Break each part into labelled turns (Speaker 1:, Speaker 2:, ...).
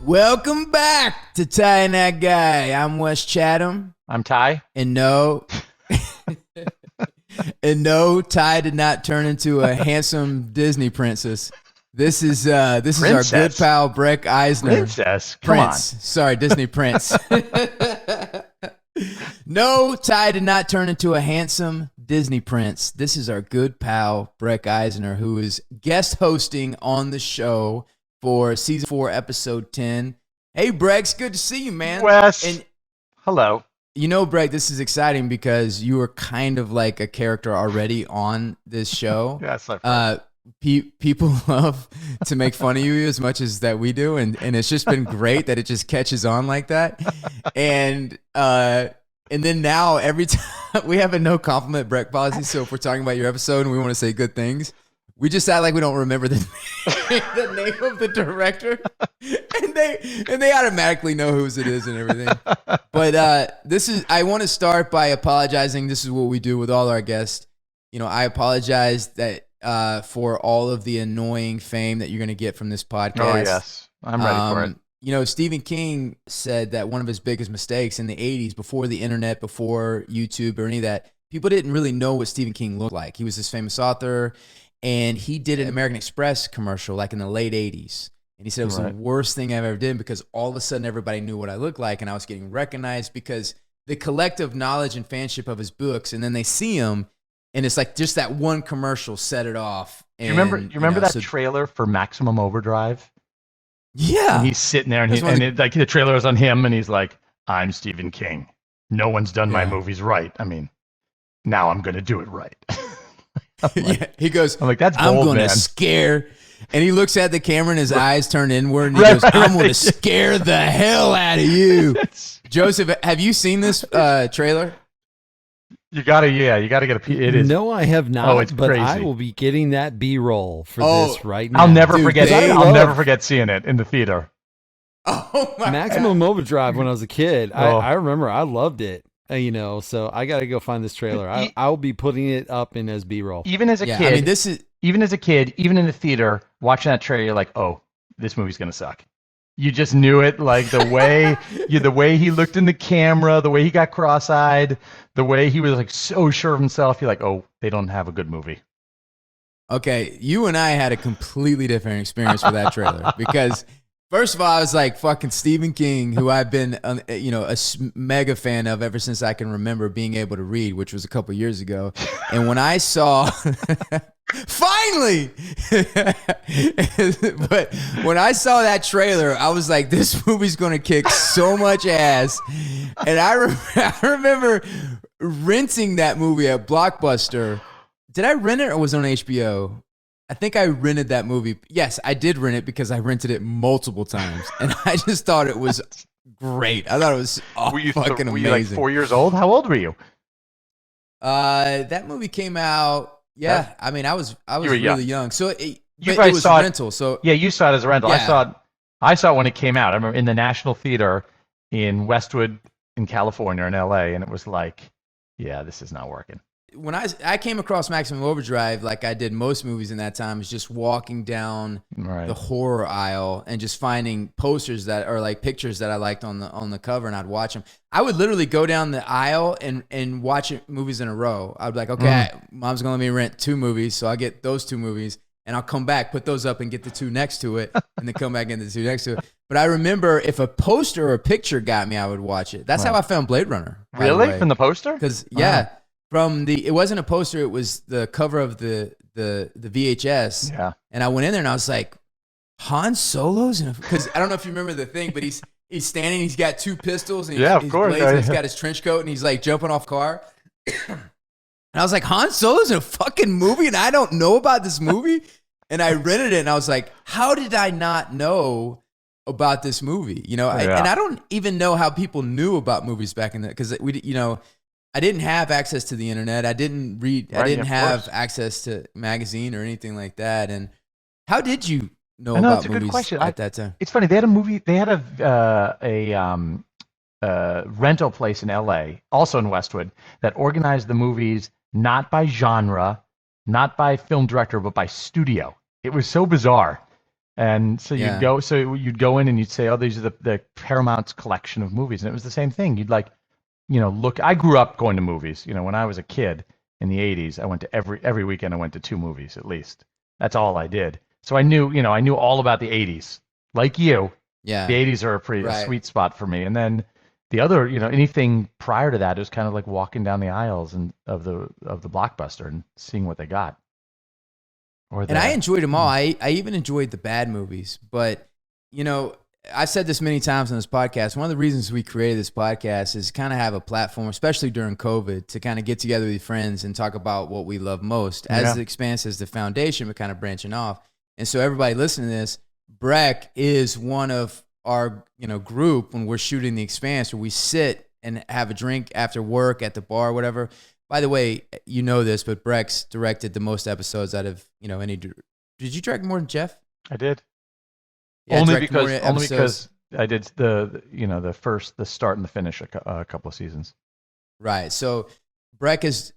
Speaker 1: Welcome back to Ty and That Guy. I'm Wes Chatham.
Speaker 2: I'm Ty.
Speaker 1: And no, Ty did not turn into a handsome Disney princess. This is our good pal Breck Eisner.
Speaker 2: Princess,
Speaker 1: come on. Sorry, Disney prince. No, Ty did not turn into a handsome Disney prince. This is our good pal Breck Eisner, who is guest hosting on the show for season 4, episode 10. Hey, Breck, good to see you, man.
Speaker 2: Wes,
Speaker 1: and
Speaker 2: hello.
Speaker 1: You know, Breck, this is exciting because you are kind of like a character already on this show.
Speaker 2: That's not
Speaker 1: people love to make fun of you as much as that we do, and it's just been great that it just catches on like that. And then now every time we have a no compliment Breck policy, so if we're talking about your episode and we want to say good things, we just act like we don't remember the name of the director, and they automatically know whose it is and everything. But I want to start by apologizing. This is what we do with all our guests. You know, I apologize that for all of the annoying fame that you're going to get from this podcast.
Speaker 2: Oh yes, I'm ready for it.
Speaker 1: You know, Stephen King said that one of his biggest mistakes in the 80s, before the internet, before YouTube or any of that, people didn't really know what Stephen King looked like. He was this famous author. And he did an American Express commercial like in the late 80s. And he said it was the worst thing I've ever did because all of a sudden everybody knew what I looked like and I was getting recognized because the collective knowledge and fanship of his books, and then they see him and it's like just that one commercial set it off. And,
Speaker 2: you remember that trailer for Maximum Overdrive?
Speaker 1: Yeah.
Speaker 2: And he's sitting there and like the trailer is on him and he's like, I'm Stephen King. No one's done my movies right. I mean, now I'm going to do it right.
Speaker 1: He goes,
Speaker 2: I'm like, that's bold,
Speaker 1: I'm going to scare. And he looks at the camera and his eyes turn inward and he goes, I'm going to scare the hell out of you. Joseph, have you seen this trailer?
Speaker 2: You gotta get a piece. It is.
Speaker 3: No, I have not.
Speaker 2: Oh, it's
Speaker 3: but
Speaker 2: crazy.
Speaker 3: I will be getting that B-roll for this right now.
Speaker 2: I'll never forget. I'll never forget seeing it in the theater.
Speaker 1: Oh my
Speaker 3: Maximum
Speaker 1: God.
Speaker 3: Overdrive when I was a kid. I remember I loved it. So I got to go find this trailer. I'll be putting it up in as B-roll.
Speaker 2: Even as a kid,
Speaker 1: I mean,
Speaker 2: even as a kid, even in the theater, watching that trailer, you're like, oh, this movie's gonna suck. You just knew it, like the way the way he looked in the camera, the way he got cross-eyed, the way he was like so sure of himself. You're like, oh, they don't have a good movie.
Speaker 1: Okay, you and I had a completely different experience with that trailer because. First of all, I was like fucking Stephen King, who I've been, a mega fan of ever since I can remember being able to read, which was a couple years ago. And when I saw, finally, but when I saw that trailer, I was like, this movie's going to kick so much ass. And I remember renting that movie at Blockbuster. Did I rent it or was it on HBO? I think I rented that movie. Yes, I did rent it because I rented it multiple times. And I just thought it was great. I thought it was fucking amazing.
Speaker 2: Were you like 4 years old? How old were you?
Speaker 1: That movie came out. Yeah, I mean, I was really young. So it was a rental. So
Speaker 2: yeah, you saw it as a rental.
Speaker 1: Yeah.
Speaker 2: I saw it when it came out. I remember in the National Theater in Westwood in California in LA, and it was like, yeah, this is not working.
Speaker 1: When I came across Maximum Overdrive, like I did most movies in that time, is just walking down the horror aisle and just finding posters that are like pictures that I liked on the cover, and I'd watch them. I would literally go down the aisle and watch movies in a row. I'd be like, okay, Mom's gonna let me rent 2 movies, so I get those 2 movies, and I'll come back, put those up, and get the 2 next to it, and then come back and get the 2 next to it. But I remember if a poster or a picture got me, I would watch it. That's how I found Blade Runner.
Speaker 2: Really? From the poster?
Speaker 1: Because it wasn't a poster, it was the cover of the VHS.
Speaker 2: Yeah.
Speaker 1: And I went in there and I was like, Han Solo's in because I don't know if you remember the thing, but he's standing, he's got 2 pistols and
Speaker 2: of course.
Speaker 1: He's got his trench coat and he's like jumping off car. And I was like, Han Solo's in a fucking movie and I don't know about this movie? And I rented it and I was like, how did I not know about this movie? And I don't even know how people knew about movies back in the, because I didn't have access to the internet. I didn't read. I didn't have access to magazine or anything like that. And how did you know about movies at that time?
Speaker 2: It's funny. They had a movie. They had a rental place in L.A., also in Westwood, that organized the movies not by genre, not by film director, but by studio. It was so bizarre. And so
Speaker 1: Yeah.
Speaker 2: you'd go in and you'd say, oh, these are the Paramount's collection of movies. And it was the same thing. You'd like, look, I grew up going to movies. When I was a kid in the 80s, I went to every weekend I went to 2 movies at least. That's all I did. So I knew all about the 80s. Like you,
Speaker 1: Yeah.
Speaker 2: the 80s are a sweet spot for me. And then the other, anything prior to that, it was kind of like walking down the aisles of the Blockbuster and seeing what they got.
Speaker 1: And I enjoyed them all. I even enjoyed the bad movies. But, I've said this many times on this podcast. One of the reasons we created this podcast is kind of have a platform, especially during COVID, to kind of get together with friends and talk about what we love most. As the Expanse is the foundation, we're kind of branching off. And so everybody listening to this, Breck is one of our group when we're shooting the Expanse, where we sit and have a drink after work at the bar, whatever. By the way, this, but Breck's directed the most episodes out of any. Did you direct more than Jeff?
Speaker 2: I did.
Speaker 1: Yeah,
Speaker 2: only because I did the start and the finish a couple of seasons.
Speaker 1: Right. So Breck has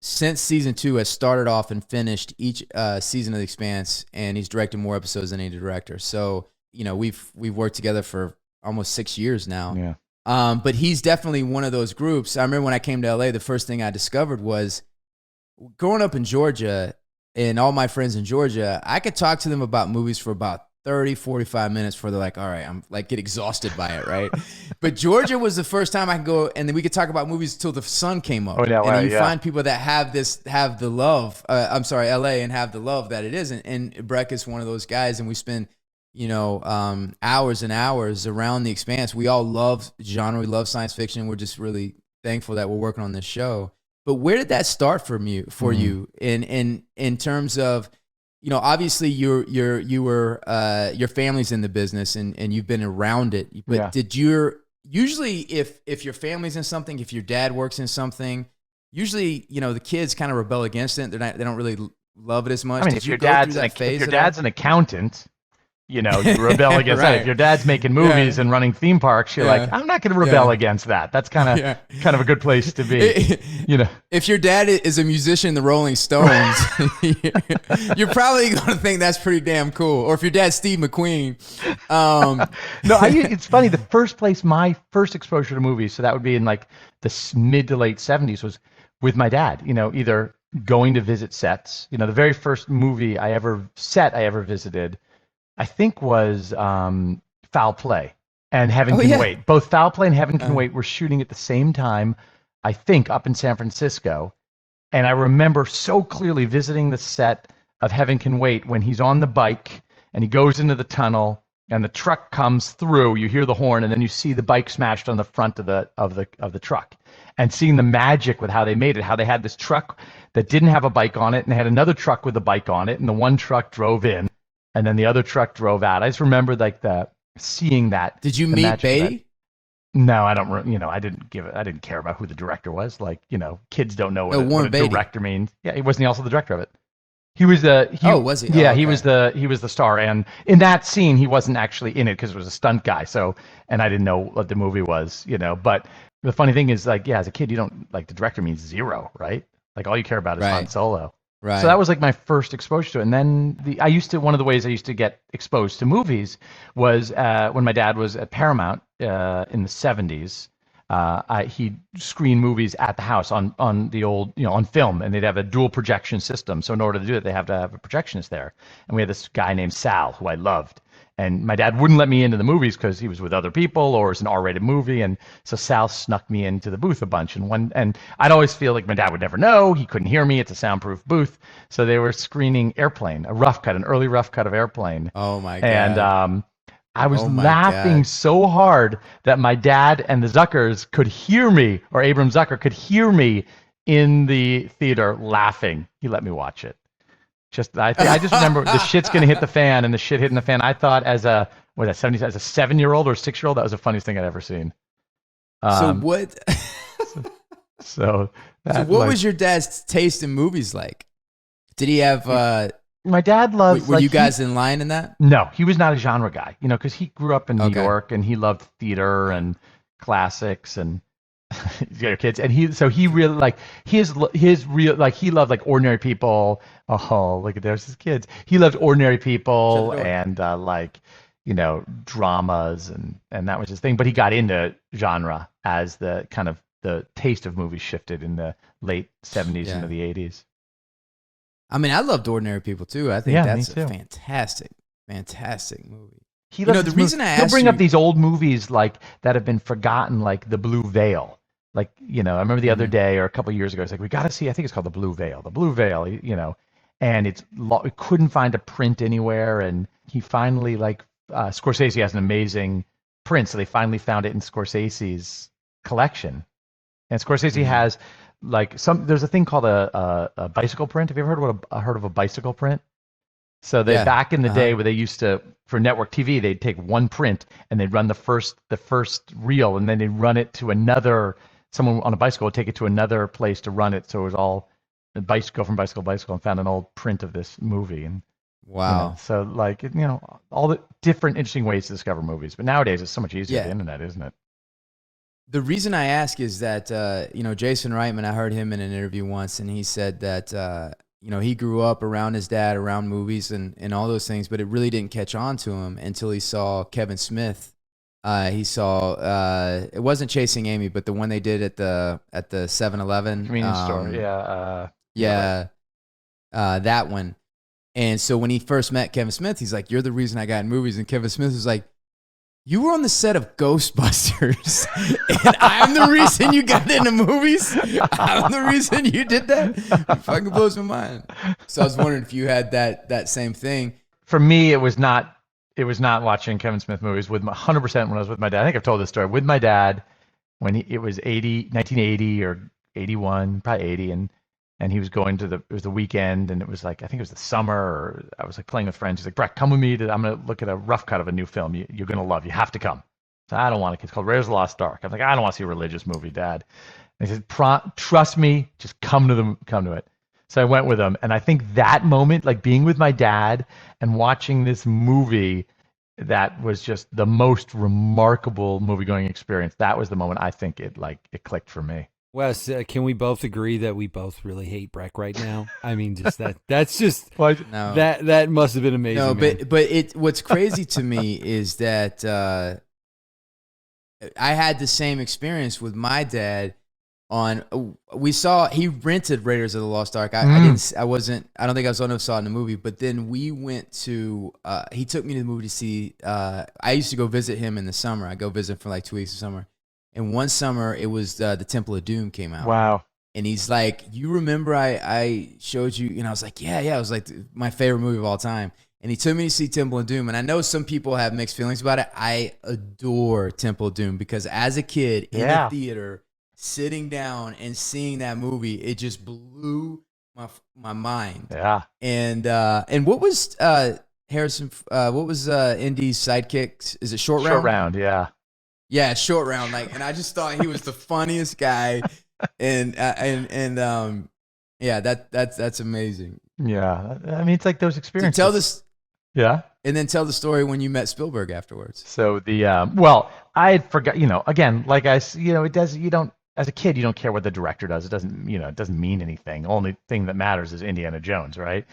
Speaker 1: since season 2 has started off and finished each season of the Expanse, and he's directed more episodes than any director. So we've worked together for almost 6 years now.
Speaker 2: Yeah.
Speaker 1: But he's definitely one of those groups. I remember when I came to LA, the first thing I discovered was growing up in Georgia and all my friends in Georgia, I could talk to them about movies for about 30, 45 minutes before they're like, all right, I'm like, get exhausted by it, right? But Georgia was the first time I could go, and then we could talk about movies till the sun came up.
Speaker 2: Oh, yeah,
Speaker 1: and you find people that have the love, LA, and have the love that it is. And Breck is one of those guys, and we spend hours and hours around the Expanse. We all love genre. We love science fiction. We're just really thankful that we're working on this show. But where did that start for you in terms of, obviously your family's in the business and you've been around it, but did usually if your family's in something, if your dad works in something, usually, the kids kind of rebel against it. They don't really love it as much.
Speaker 2: I mean, if your dad's an accountant, you rebel against that. If your dad's making movies and running theme parks, you're like, I'm not going to rebel against that. That's kind of a good place to be.
Speaker 1: If your dad is a musician in the Rolling Stones, you're probably going to think that's pretty damn cool. Or if your dad's Steve McQueen.
Speaker 2: It's funny. My first exposure to movies, so that would be in like the mid to late 70s, was with my dad. Either going to visit sets. The very first movie I ever visited, I think, was Foul Play and Heaven Can Wait. Both Foul Play and Heaven Can Wait were shooting at the same time, I think, up in San Francisco. And I remember so clearly visiting the set of Heaven Can Wait when he's on the bike and he goes into the tunnel and the truck comes through. You hear the horn and then you see the bike smashed on the front of the truck. And seeing the magic with how they made it, how they had this truck that didn't have a bike on it and they had another truck with a bike on it, and the one truck drove in. And then the other truck drove out. I just remember seeing that.
Speaker 1: Did you meet Beatty?
Speaker 2: No, I don't. I didn't care about who the director was. Like, kids don't know what a director means. Yeah, wasn't he also the director of it? He was
Speaker 1: was he?
Speaker 2: Yeah, he was the star. And in that scene, he wasn't actually in it because it was a stunt guy. So, and I didn't know what the movie was. But the funny thing is, like, as a kid, you don't the director means zero, right? Like all you care about is Han Solo.
Speaker 1: Right.
Speaker 2: So that was like my first exposure to it. And then one of the ways I used to get exposed to movies was when my dad was at Paramount in the 70s. He'd screen movies at the house on the old, on film, and they'd have a dual projection system. So in order to do it, they have to have a projectionist there. And we had this guy named Sal, who I loved. And my dad wouldn't let me into the movies because he was with other people or it's an R-rated movie. And so Sal snuck me into the booth a bunch. And I'd always feel like my dad would never know. He couldn't hear me. It's a soundproof booth. So they were screening Airplane, an early rough cut of Airplane.
Speaker 1: Oh, my God.
Speaker 2: And I was laughing so hard that my dad and the Zuckers could hear me, or Abram Zucker could hear me in the theater laughing. He let me watch it. I just remember the shit's gonna hit the fan, and the shit hitting the fan. I thought as a 7-year-old or 6-year-old, that was the funniest thing I'd ever seen.
Speaker 1: So what?
Speaker 2: So
Speaker 1: what was your dad's taste in movies like? Did he have?
Speaker 2: My dad loved.
Speaker 1: Were you guys in line in that?
Speaker 2: No, he was not a genre guy. Because he grew up in New York and he loved theater and classics, and your kids, and he really like his real like he loved like ordinary people. Oh, look at there's his kids. He loved ordinary people and like dramas and that was his thing. But he got into genre as the kind of the taste of movies shifted in the late 70s into the 80s.
Speaker 1: I mean, I loved Ordinary People too. I think that's a fantastic movie.
Speaker 2: The reason he'll bring up these old movies like that have been forgotten, like The Blue Veil. Like, I remember the other day or a couple of years ago, it's like, we got to see, I think it's called The Blue Veil. The Blue Veil, and we couldn't find a print anywhere. And he finally, Scorsese has an amazing print. So they finally found it in Scorsese's collection. And Scorsese has there's a thing called a bicycle print. Have you ever heard of a bicycle print? So back in the day where they used to, for network TV, they'd take one print and they'd run the first reel, and then they'd run it to someone on a bicycle would take it to another place to run it. So it was all bicycle from bicycle, and found an old print of this movie. And
Speaker 1: wow.
Speaker 2: So all the different interesting ways to discover movies. But nowadays it's so much easier with the internet, isn't it?
Speaker 1: The reason I ask is that, Jason Reitman, I heard him in an interview once, and he said that, he grew up around his dad, around movies and all those things, but it really didn't catch on to him until he saw Kevin Smith. He saw, it wasn't Chasing Amy, but the one they did at the 7-Eleven.
Speaker 2: Convenience store, yeah.
Speaker 1: That one. And so when he first met Kevin Smith, he's like, "You're the reason I got in movies." And Kevin Smith was like, "You were on the set of Ghostbusters, and I'm the reason you got into movies. I'm the reason you did that." It fucking blows my mind. So I was wondering if you had that same thing.
Speaker 2: For me, it was not watching Kevin Smith movies 100% when I was with my dad. I think I've told this story with my dad when it was 1980 or 81, probably 80, and he was going to it was the weekend, and it was like, I think it was the summer, or I was like playing with friends. He's like, "Breck, come with me. I'm going to look at a rough cut of a new film you're going to love. You have to come." So I don't want to. It's called Raiders of the Lost Ark. I'm like, "I don't want to see a religious movie, Dad." And he said, "Trust me, just come to it." So I went with him, and I think that moment, like being with my dad and watching this movie, that was just the most remarkable movie-going experience. That was the moment I think it clicked for me.
Speaker 3: Wes, can we both agree that we both really hate Breck right now? I mean, just that's just no. That must have been amazing.
Speaker 1: No, but what's crazy to me is that I had the same experience with my dad. He rented Raiders of the Lost Ark. I don't think I was on saw it in the movie, but then we went to, he took me to the movie to see, I used to go visit him in the summer. I go visit for like 2 weeks of summer. And one summer it was, the Temple of Doom came out.
Speaker 2: Wow.
Speaker 1: And he's like, "You remember I showed you," and I was like, yeah. It was like my favorite movie of all time. And he took me to see Temple of Doom. And I know some people have mixed feelings about it. I adore Temple of Doom because as a kid in a theater, sitting down and seeing that movie, it just blew my mind.
Speaker 2: Yeah.
Speaker 1: And what was Harrison? What was Indy's sidekick? Is it Short Round?
Speaker 2: Short Round, yeah.
Speaker 1: Yeah, Short Round. And I just thought he was the funniest guy. And that's amazing.
Speaker 2: Yeah, I mean, it's like those experiences.
Speaker 1: To tell this.
Speaker 2: Yeah.
Speaker 1: And then tell the story when you met Spielberg afterwards.
Speaker 2: So I had forgot. Again, like it does. You don't. As a kid, you don't care what the director does. It doesn't, it doesn't mean anything. Only thing that matters is Indiana Jones, right?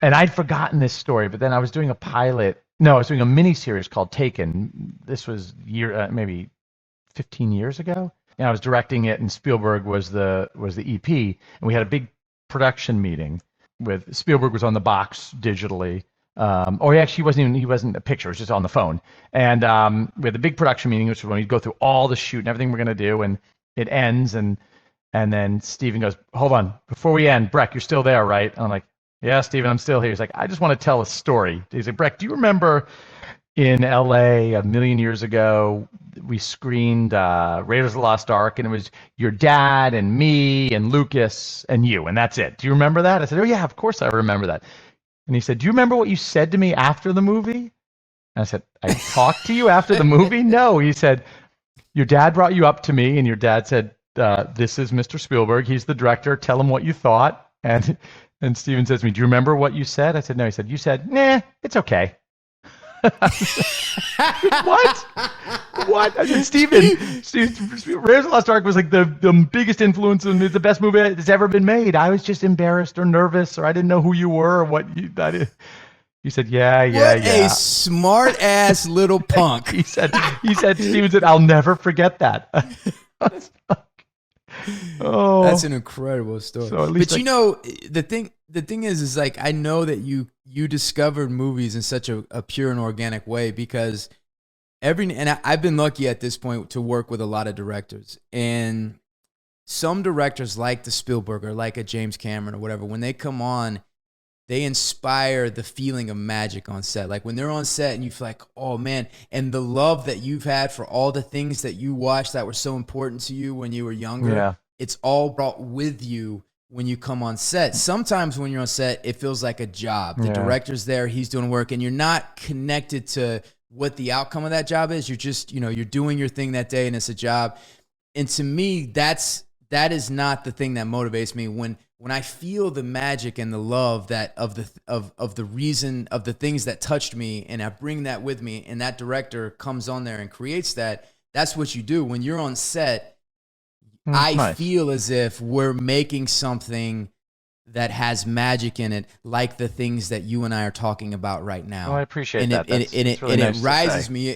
Speaker 2: And I'd forgotten this story, but then I was doing a pilot. No, I was doing a mini series called Taken. This was maybe 15 years ago. And I was directing it, and Spielberg was the EP, and we had a big production meeting with Spielberg was on the box digitally. He wasn't a picture, it was just on the phone. And we had the big production meeting, which was when we go through all the shoot and everything we're gonna do, and it ends, and then Steven goes, "Hold on, before we end, Breck, you're still there, right?" And I'm like, "Yeah, Steven, I'm still here." He's like, "I just want to tell a story." He's like, "Breck, do you remember in LA a million years ago, we screened Raiders of the Lost Ark, and it was your dad and me and Lucas and you, and that's it. Do you remember that?" I said, "Oh yeah, of course I remember that." And he said, "Do you remember what you said to me after the movie?" And I said, "I talked to you after the movie?" "No." He said, "Your dad brought you up to me, and your dad said, 'This is Mr. Spielberg. He's the director. Tell him what you thought.'" And Steven says to me, "Do you remember what you said?" I said, "No." He said, "You said, 'Nah, it's okay.'" What? What? I said, Raiders of the Lost Ark was like the biggest influence and it's the best movie that's ever been made. I was just embarrassed or nervous or I didn't know who you were or what you did. You said, yeah.
Speaker 1: What a smart ass little punk.
Speaker 2: He said, Steven said, I'll never forget that. Oh,
Speaker 1: that's an incredible story.
Speaker 2: So but
Speaker 1: you know, the thing is like, I know that you discovered movies in such a pure and organic way because I've been lucky at this point to work with a lot of directors, and some directors like the Spielberg or like a James Cameron or whatever, when they come on, they inspire the feeling of magic on set. Like when they're on set and you feel like, oh man, and the love that you've had for all the things that you watched that were so important to you when you were younger, it's all brought with you when you come on set. Sometimes when you're on set, it feels like a job. The director's there, he's doing work, and you're not connected to what the outcome of that job is. You're just, you're doing your thing that day and it's a job. And to me, that is not the thing that motivates me. When I feel the magic and the love that of the reason of the things that touched me, and I bring that with me, and that director comes on there and creates that, that's what you do. When you're on set, I feel as if we're making something that has magic in it, like the things that you and I are talking about right now.
Speaker 2: Oh, I appreciate that.
Speaker 1: It rises me.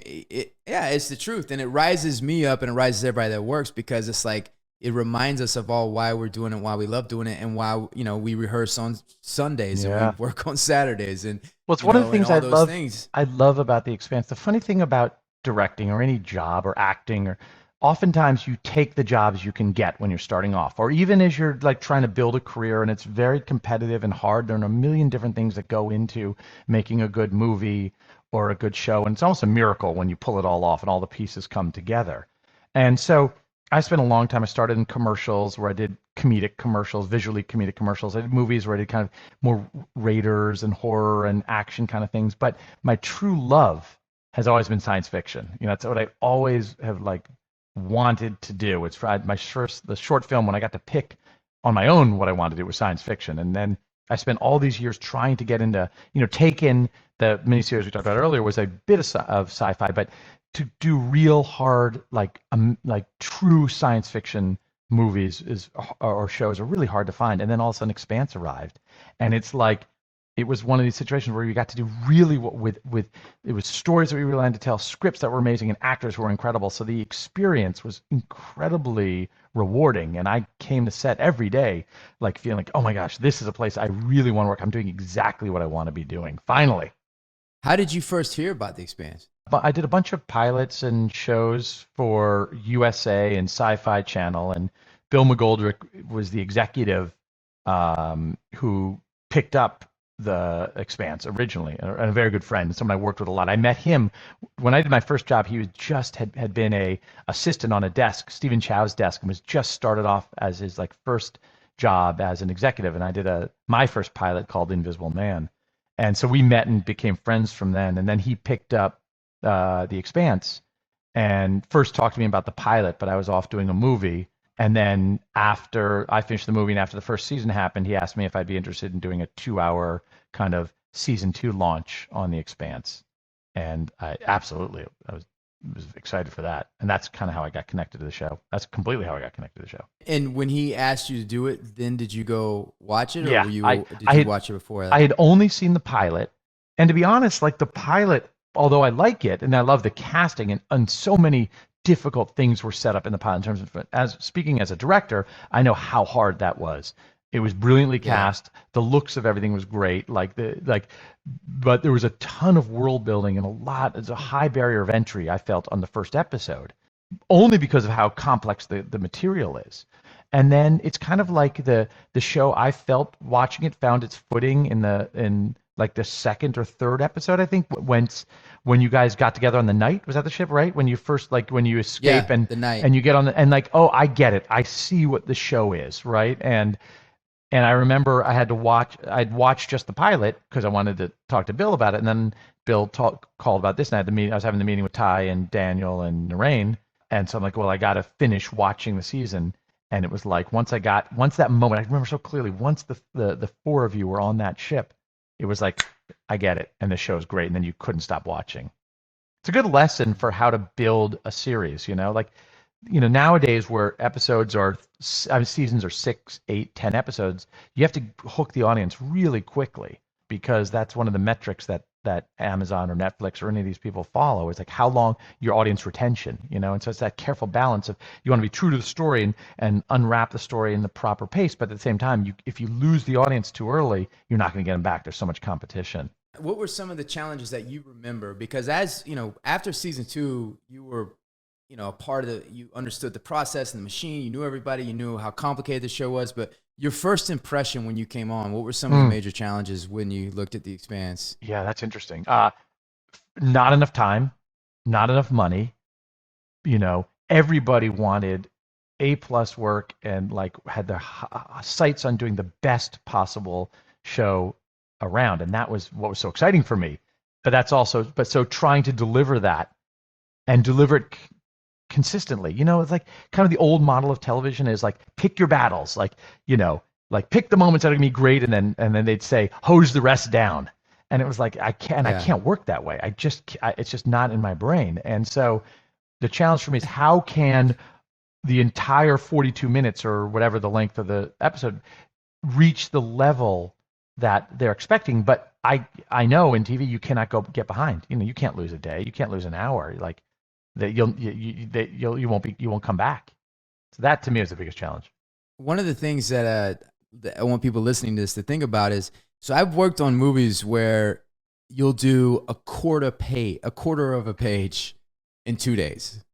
Speaker 1: It's the truth. And it rises me up and it rises everybody that works, because it's like, it reminds us of all why we're doing it, why we love doing it, and why we rehearse on Sundays and we work on Saturdays. And
Speaker 2: well, it's one of the things I love about The Expanse. The funny thing about directing or any job or acting, or oftentimes you take the jobs you can get when you're starting off, or even as you're like trying to build a career, and it's very competitive and hard. There are a million different things that go into making a good movie or a good show, and it's almost a miracle when you pull it all off and all the pieces come together. And so I spent a long time. I started in commercials where I did comedic commercials, visually comedic commercials. I did movies where I did kind of more raiders and horror and action kind of things. But my true love has always been science fiction. That's what I always have like wanted to do. It's the short film when I got to pick on my own what I wanted to do was science fiction. And then I spent all these years trying to get into, Taken, the miniseries we talked about earlier, was a bit of sci-fi, but to do real hard, like true science fiction movies or shows are really hard to find. And then all of a sudden Expanse arrived, and it's like, it was one of these situations where you got to do really with it was stories that we really wanted to tell, scripts that were amazing, and actors who were incredible. So the experience was incredibly rewarding, and I came to set every day like feeling like, oh my gosh, this is a place I really want to work. I'm doing exactly what I want to be doing. Finally.
Speaker 1: How did you first hear about The Expanse?
Speaker 2: But I did a bunch of pilots and shows for USA and Sci-Fi Channel, and Bill McGoldrick was the executive who picked up The Expanse originally, and a very good friend, and someone I worked with a lot. I met him when I did my first job. He was had been a assistant on a desk, Stephen Chow's desk, and was just started off as his like first job as an executive. And I did my first pilot called Invisible Man, and so we met and became friends from then. And then he picked up The Expanse and first talked to me about the pilot, but I was off doing a movie. And then after I finished the movie and after the first season happened, he asked me if I'd be interested in doing a 2-hour kind of season 2 launch on The Expanse. And I was excited for that. And that's kind of how I got connected to the show. That's completely how I got connected to the show.
Speaker 1: And when he asked you to do it, then did you go watch it? Or
Speaker 2: yeah,
Speaker 1: did you watch it before that?
Speaker 2: I had only seen the pilot. And to be honest, like the pilot, although I like it and I love the casting and so many difficult things were set up in the pilot in terms of, speaking as a director, I know how hard that was. It was brilliantly cast. Yeah. The looks of everything was great. But there was a ton of world building and it's a high barrier of entry I felt on the first episode, only because of how complex the material is. And then it's kind of like the show, I felt watching it found its footing in like the second or third episode, I think, when you guys got together on the night. Was that the ship, right? When you first, like, when you escape
Speaker 1: the night.
Speaker 2: And you get on and like, oh, I get it. I see what the show is, right? And I remember I'd watched just the pilot because I wanted to talk to Bill about it. And then Bill called about this, and I was having the meeting with Ty and Daniel and Narain. And so I'm like, well, I got to finish watching the season. And it was like, once that moment, I remember so clearly, once the 4 of you were on that ship, it was like I get it, and the show's great, and then you couldn't stop watching. It's a good lesson for how to build a series, like, nowadays where episodes are, seasons are 6, 8, 10 episodes, you have to hook the audience really quickly, because that's one of the metrics that Amazon or Netflix or any of these people follow, is like how long your audience retention, and so it's that careful balance of, you want to be true to the story and unwrap the story in the proper pace, but at the same time, if you lose the audience too early, you're not going to get them back. There's so much competition.
Speaker 1: What were some of the challenges that you remember? Because as after season 2, you were a part of you understood the process and the machine, you knew everybody, you knew how complicated the show was, but your first impression when you came on, what were some of the major challenges when you looked at The Expanse?
Speaker 2: Yeah, that's interesting. Not enough time, not enough money. Everybody wanted A+ work and had their sights on doing the best possible show around, and that was what was so exciting for me. But so trying to deliver that and deliver it consistently, it's like kind of the old model of television is like, pick your battles, pick the moments that are gonna be great, and then they'd say hose the rest down, and it was like I can't work that way. It's just not in my brain. And so the challenge for me is, how can the entire 42 minutes or whatever the length of the episode reach the level that they're expecting? But I know in TV you cannot get behind. You can't lose a day, you can't lose an hour, that you won't come back. So that to me is the biggest challenge.
Speaker 1: One of the things that I want people listening to this to think about is, so I've worked on movies where you'll do a quarter of a page in 2 days,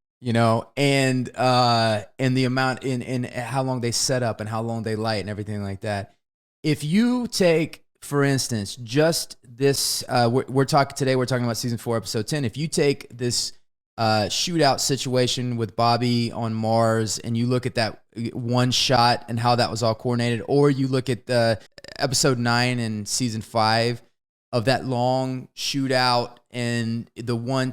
Speaker 1: and the amount in how long they set up and how long they light and everything like that. If you take, for instance, just this, we're talking about season 4, episode 10. If you take this shootout situation with Bobby on Mars, and you look at that one shot and how that was all coordinated, or you look at the episode 9 in season 5 of that long shootout and the one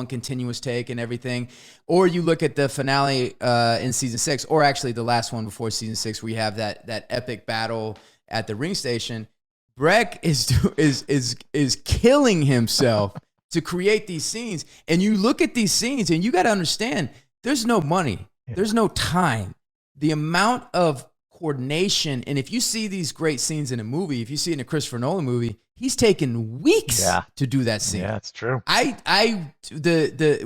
Speaker 1: continuous take and everything, or you look at the finale in season 6, or actually the last one before season 6, where you have that epic battle at the ring station. Breck is killing himself to create these scenes. And you look at these scenes and you got to understand, there's no money. There's no time. The amount of coordination. And if you see these great scenes in a movie, if you see it in a Christopher Nolan movie, he's taken weeks to do that scene.
Speaker 2: Yeah, that's true.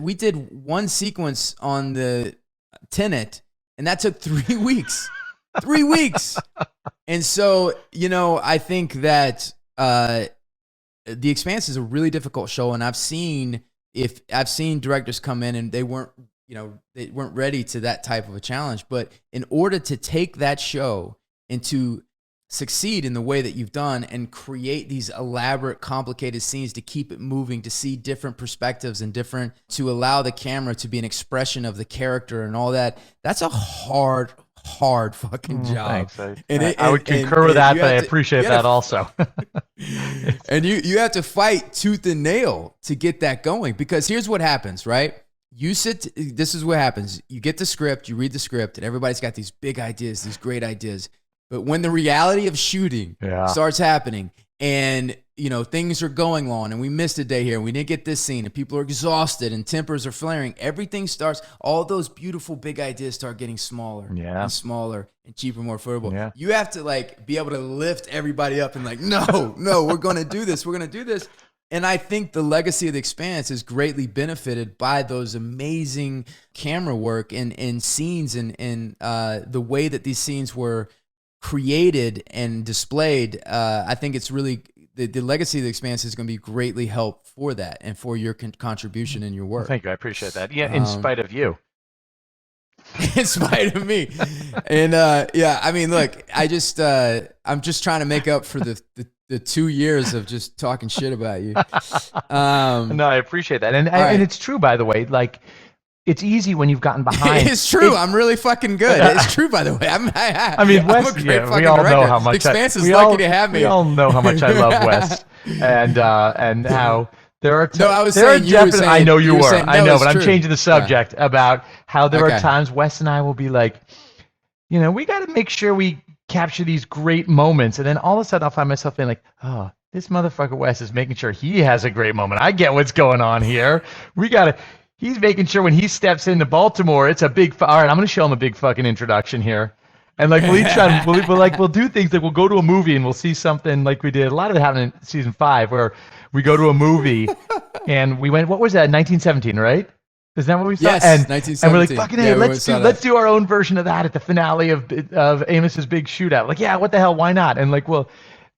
Speaker 1: We did one sequence on the Tenet, and that took 3 weeks. 3 weeks. And so, I think that The Expanse is a really difficult show, and I've seen directors come in and they weren't ready to that type of a challenge. But in order to take that show and to succeed in the way that you've done and create these elaborate, complicated scenes to keep it moving, to see different perspectives and to allow the camera to be an expression of the character and all that, that's a hard fucking job.
Speaker 2: Thanks. I would concur with that, but I appreciate that also.
Speaker 1: And you have to fight tooth and nail to get that going, because here's what happens, right? This is what happens. You get the script, you read the script, and everybody's got these big ideas, these great ideas. But when the reality of shooting starts happening, and things are going on, and we missed a day here, and we didn't get this scene, and people are exhausted, and tempers are flaring, all those beautiful big ideas start getting smaller and smaller and cheaper, more affordable. Yeah. You have to be able to lift everybody up and no, we're going to do this. We're going to do this. And I think the legacy of The Expanse is greatly benefited by those amazing camera work and scenes and the way that these scenes were created and displayed. I think it's really the legacy of The Expanse is going to be greatly helped for that and for your contribution in your work.
Speaker 2: Well, thank you. I appreciate that. Yeah, in spite of you.
Speaker 1: In spite of me. And look, I'm just trying to make up for the 2 years of just talking shit about you.
Speaker 2: No, I appreciate that. And it's true, by the way, it's easy when you've gotten behind.
Speaker 1: It's true. I'm really fucking good. It's true, by the way. I'm
Speaker 2: Wes,
Speaker 1: a great fucking
Speaker 2: we all
Speaker 1: director.
Speaker 2: know how much.
Speaker 1: The Expanse is lucky to have me.
Speaker 2: We all know how much I love Wes, and how there are.
Speaker 1: No, I was saying you were saying.
Speaker 2: I know you were.
Speaker 1: Saying,
Speaker 2: I know, but
Speaker 1: true.
Speaker 2: I'm changing the subject about how there are times Wes and I will be like, we got to make sure we capture these great moments, and then all of a sudden I'll find myself being like, oh, this motherfucker Wes is making sure he has a great moment. I get what's going on here. He's making sure when he steps into Baltimore, it's a big, all right, I'm going to show him a big fucking introduction here. And like we'll do things like we'll go to a movie and we'll see something like we did. A lot of it happened in season 5 where we go to a movie and we went, what was that? 1917, right? Is that what we saw?
Speaker 1: Yes,
Speaker 2: and
Speaker 1: 1917.
Speaker 2: And we're like, fucking hey, let's do our own version of that at the finale of Amos's big shootout. Like, yeah, what the hell? Why not? And like, well,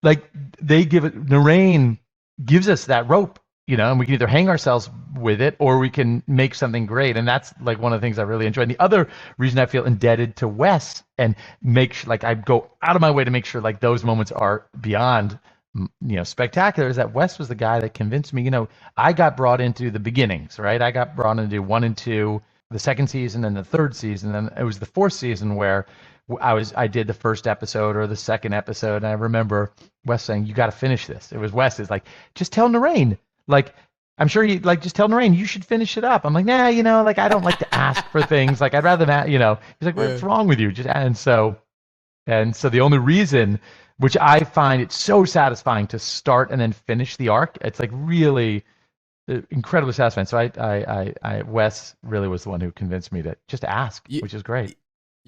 Speaker 2: like they give it. Narain gives us that rope, and we can either hang ourselves with it or we can make something great. And that's like one of the things I really enjoy. And the other reason I feel indebted to Wes and I go out of my way to make sure like those moments are beyond, spectacular, is that Wes was the guy that convinced me. I got brought into the beginnings, right? I got brought into 1 and 2, the second season and the third season. And it was the fourth season where I did the first episode or the second episode. And I remember Wes saying, you got to finish this. It was Wes is like, just tell Narain. Like, I'm sure he just tell Narain, you should finish it up. I'm like, nah, I don't like to ask for things. Like, I'd rather not, he's like, what's wrong with you? And so the only reason, which I find it so satisfying to start and then finish the arc, it's like really incredibly satisfying. So I Wes really was the one who convinced me to just ask, which is great.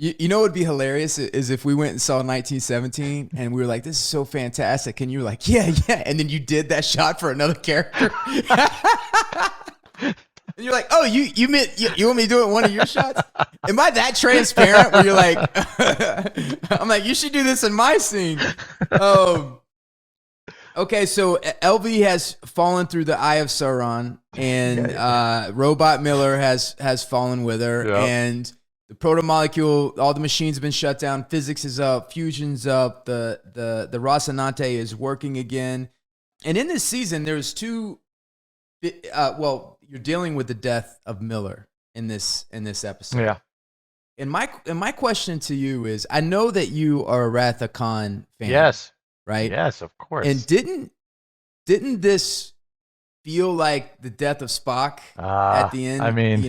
Speaker 1: You know what would be hilarious is if we went and saw 1917 and we were like, this is so fantastic. And you were like, yeah. And then you did that shot for another character. And you're like, oh, you want me to do it in one of your shots? Am I that transparent where you're like, I'm like, you should do this in my scene. Okay, so LV has fallen through the Eye of Sauron and Robot Miller has fallen with her. Yep. And the proto-molecule, all the machines have been shut down. Physics is up. Fusion's up. The Rocinante is working again. And in this season, there's two. You're dealing with the death of Miller in this episode. Yeah. And my question to you is, I know that you are a Wrath of Khan fan. Yes. Right. Yes, of course. And didn't this feel like the death of Spock at the end? I mean,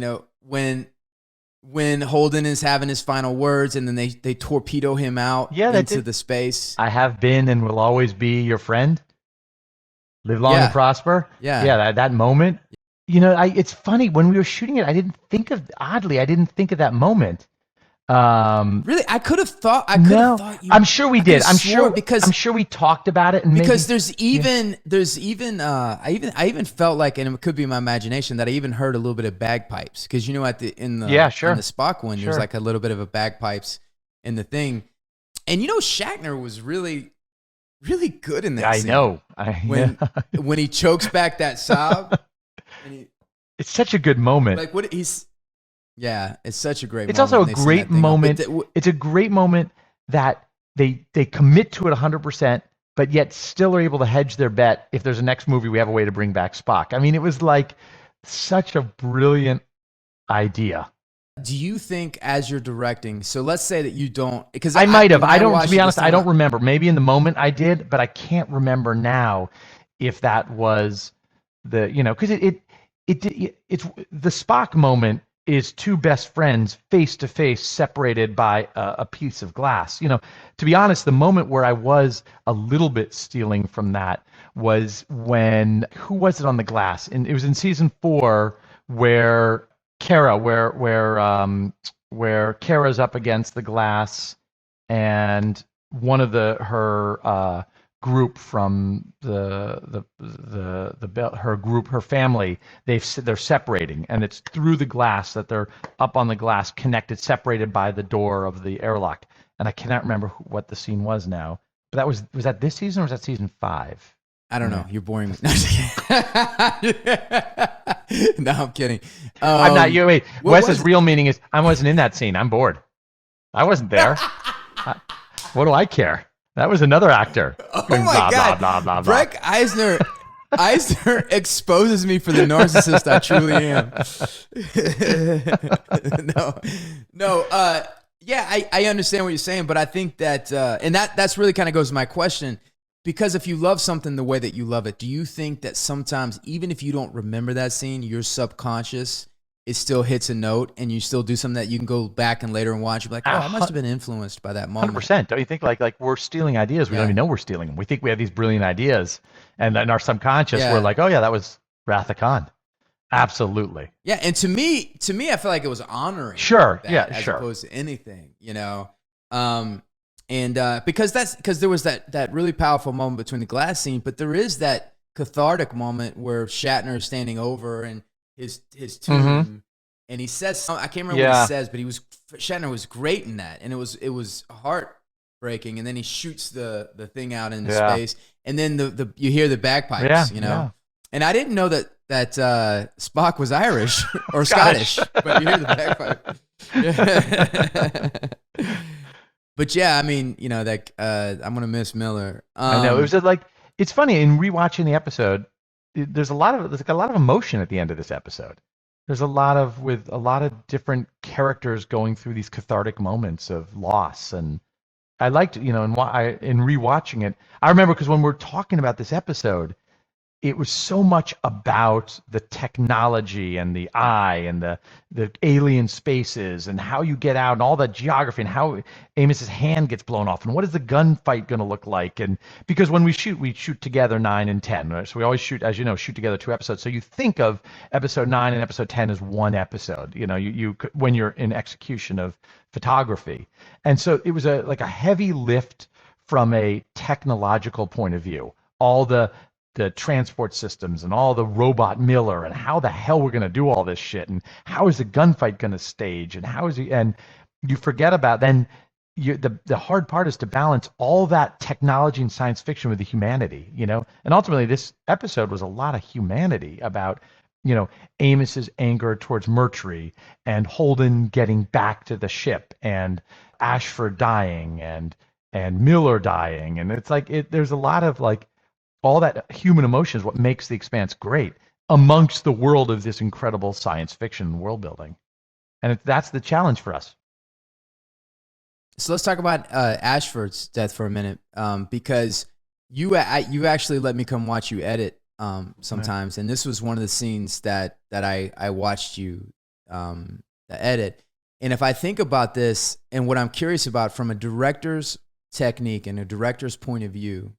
Speaker 1: when Holden is having his final words and then they torpedo him out into the space. I have been and will always be your friend. Live long and prosper. Yeah. Yeah, that moment. It's funny, when we were shooting it, I didn't think of that moment. Really? I could have thought I'm sure we did. I'm sure we talked about it, and because there's even I even felt like, and it could be my imagination, that I even heard a little bit of bagpipes, because in the Spock one, there's like a little bit of a bagpipes in the thing, and Shatner was really, really good in that scene. When he chokes back that sob. It's such a good moment. Like what he's. Yeah, it's such a great moment. It's also a great moment. It's a great moment that they commit to it 100%, but yet still are able to hedge their bet. If there's a next movie, we have a way to bring back Spock. I mean, it was like such a brilliant idea. Do you think, as you're directing, so let's say that you don't, because I might have. To be honest, I don't remember. Maybe in the moment I did, but I can't remember now if that was because it's the Spock moment is two best friends face to face, separated by a piece of glass. To be honest, the moment where I was a little bit stealing from that was when, who was it on the glass? And it was in season 4 where Kara, where Kara's up against the glass, and one of her group from her group, her family, they're separating, and it's through the glass that they're up on the glass, connected, separated by the door of the airlock. And I cannot remember what the scene was now, but that was that this season or was that season 5? I don't know. You're boring me. No, I'm kidding. I'm not. Wait. Wes's real meaning is I wasn't in that scene. I'm bored. I wasn't there. What do I care? That was another actor. Oh my God. Blah, blah, blah, blah. Breck Eisner exposes me for the narcissist I truly am. No. I understand what you're saying, but I think that, and that's really kind of goes to my question, because if you love something the way that you love it, do you think that sometimes, even if you don't remember that scene, your subconscious it still hits a note, and you still do something that you can go back and later and watch. You're like, oh, I must have been influenced by that moment.
Speaker 2: 100%. Don't you think like we're stealing ideas? We don't even know we're stealing them. We think we have these brilliant ideas, and in our subconscious, we're like, oh yeah, that was Wrath of Khan. Absolutely.
Speaker 1: Yeah, and to me, I feel like it was honoring.
Speaker 2: Sure.
Speaker 1: That, as opposed to anything, and because there was that really powerful moment between the glass scene, but there is that cathartic moment where Shatner is standing over and his tomb, and he says something, I can't remember what he says, but Shatner was great in that, and it was heartbreaking. And then he shoots the thing out into space, and then the you hear the bagpipes, And I didn't know that Spock was Irish or Scottish, but you hear the bagpipe. But yeah, I mean, I'm gonna miss Miller.
Speaker 2: I know, it was it's funny in rewatching the episode. There's a lot of emotion at the end of this episode. There's a lot of different characters going through these cathartic moments of loss, and I liked, in rewatching it. I remember because when we're talking about this episode, it was so much about the technology and the eye and the alien spaces and how you get out and all that geography and how Amos's hand gets blown off and what is the gunfight going to look like. And because when we shoot together 9 and 10, right? So we always shoot together 2 episodes. So you think of episode 9 and episode 10 as one episode, you when you're in execution of photography. And so it was a heavy lift from a technological point of view. All the transport systems and all the robot Miller and how the hell we're going to do all this shit and how is the gunfight going to stage and and you forget about then the hard part is to balance all that technology and science fiction with the humanity, and ultimately this episode was a lot of humanity about Amos's anger towards Murtry and Holden getting back to the ship and Ashford dying and Miller dying, and it's there's a lot of all that human emotion is what makes The Expanse great amongst the world of this incredible science fiction world building. And that's the challenge for us.
Speaker 1: So let's talk about Ashford's death for a minute, because you actually let me come watch you edit sometimes. And this was one of the scenes that I watched you edit. And if I think about this and what I'm curious about from a director's technique and a director's point of view,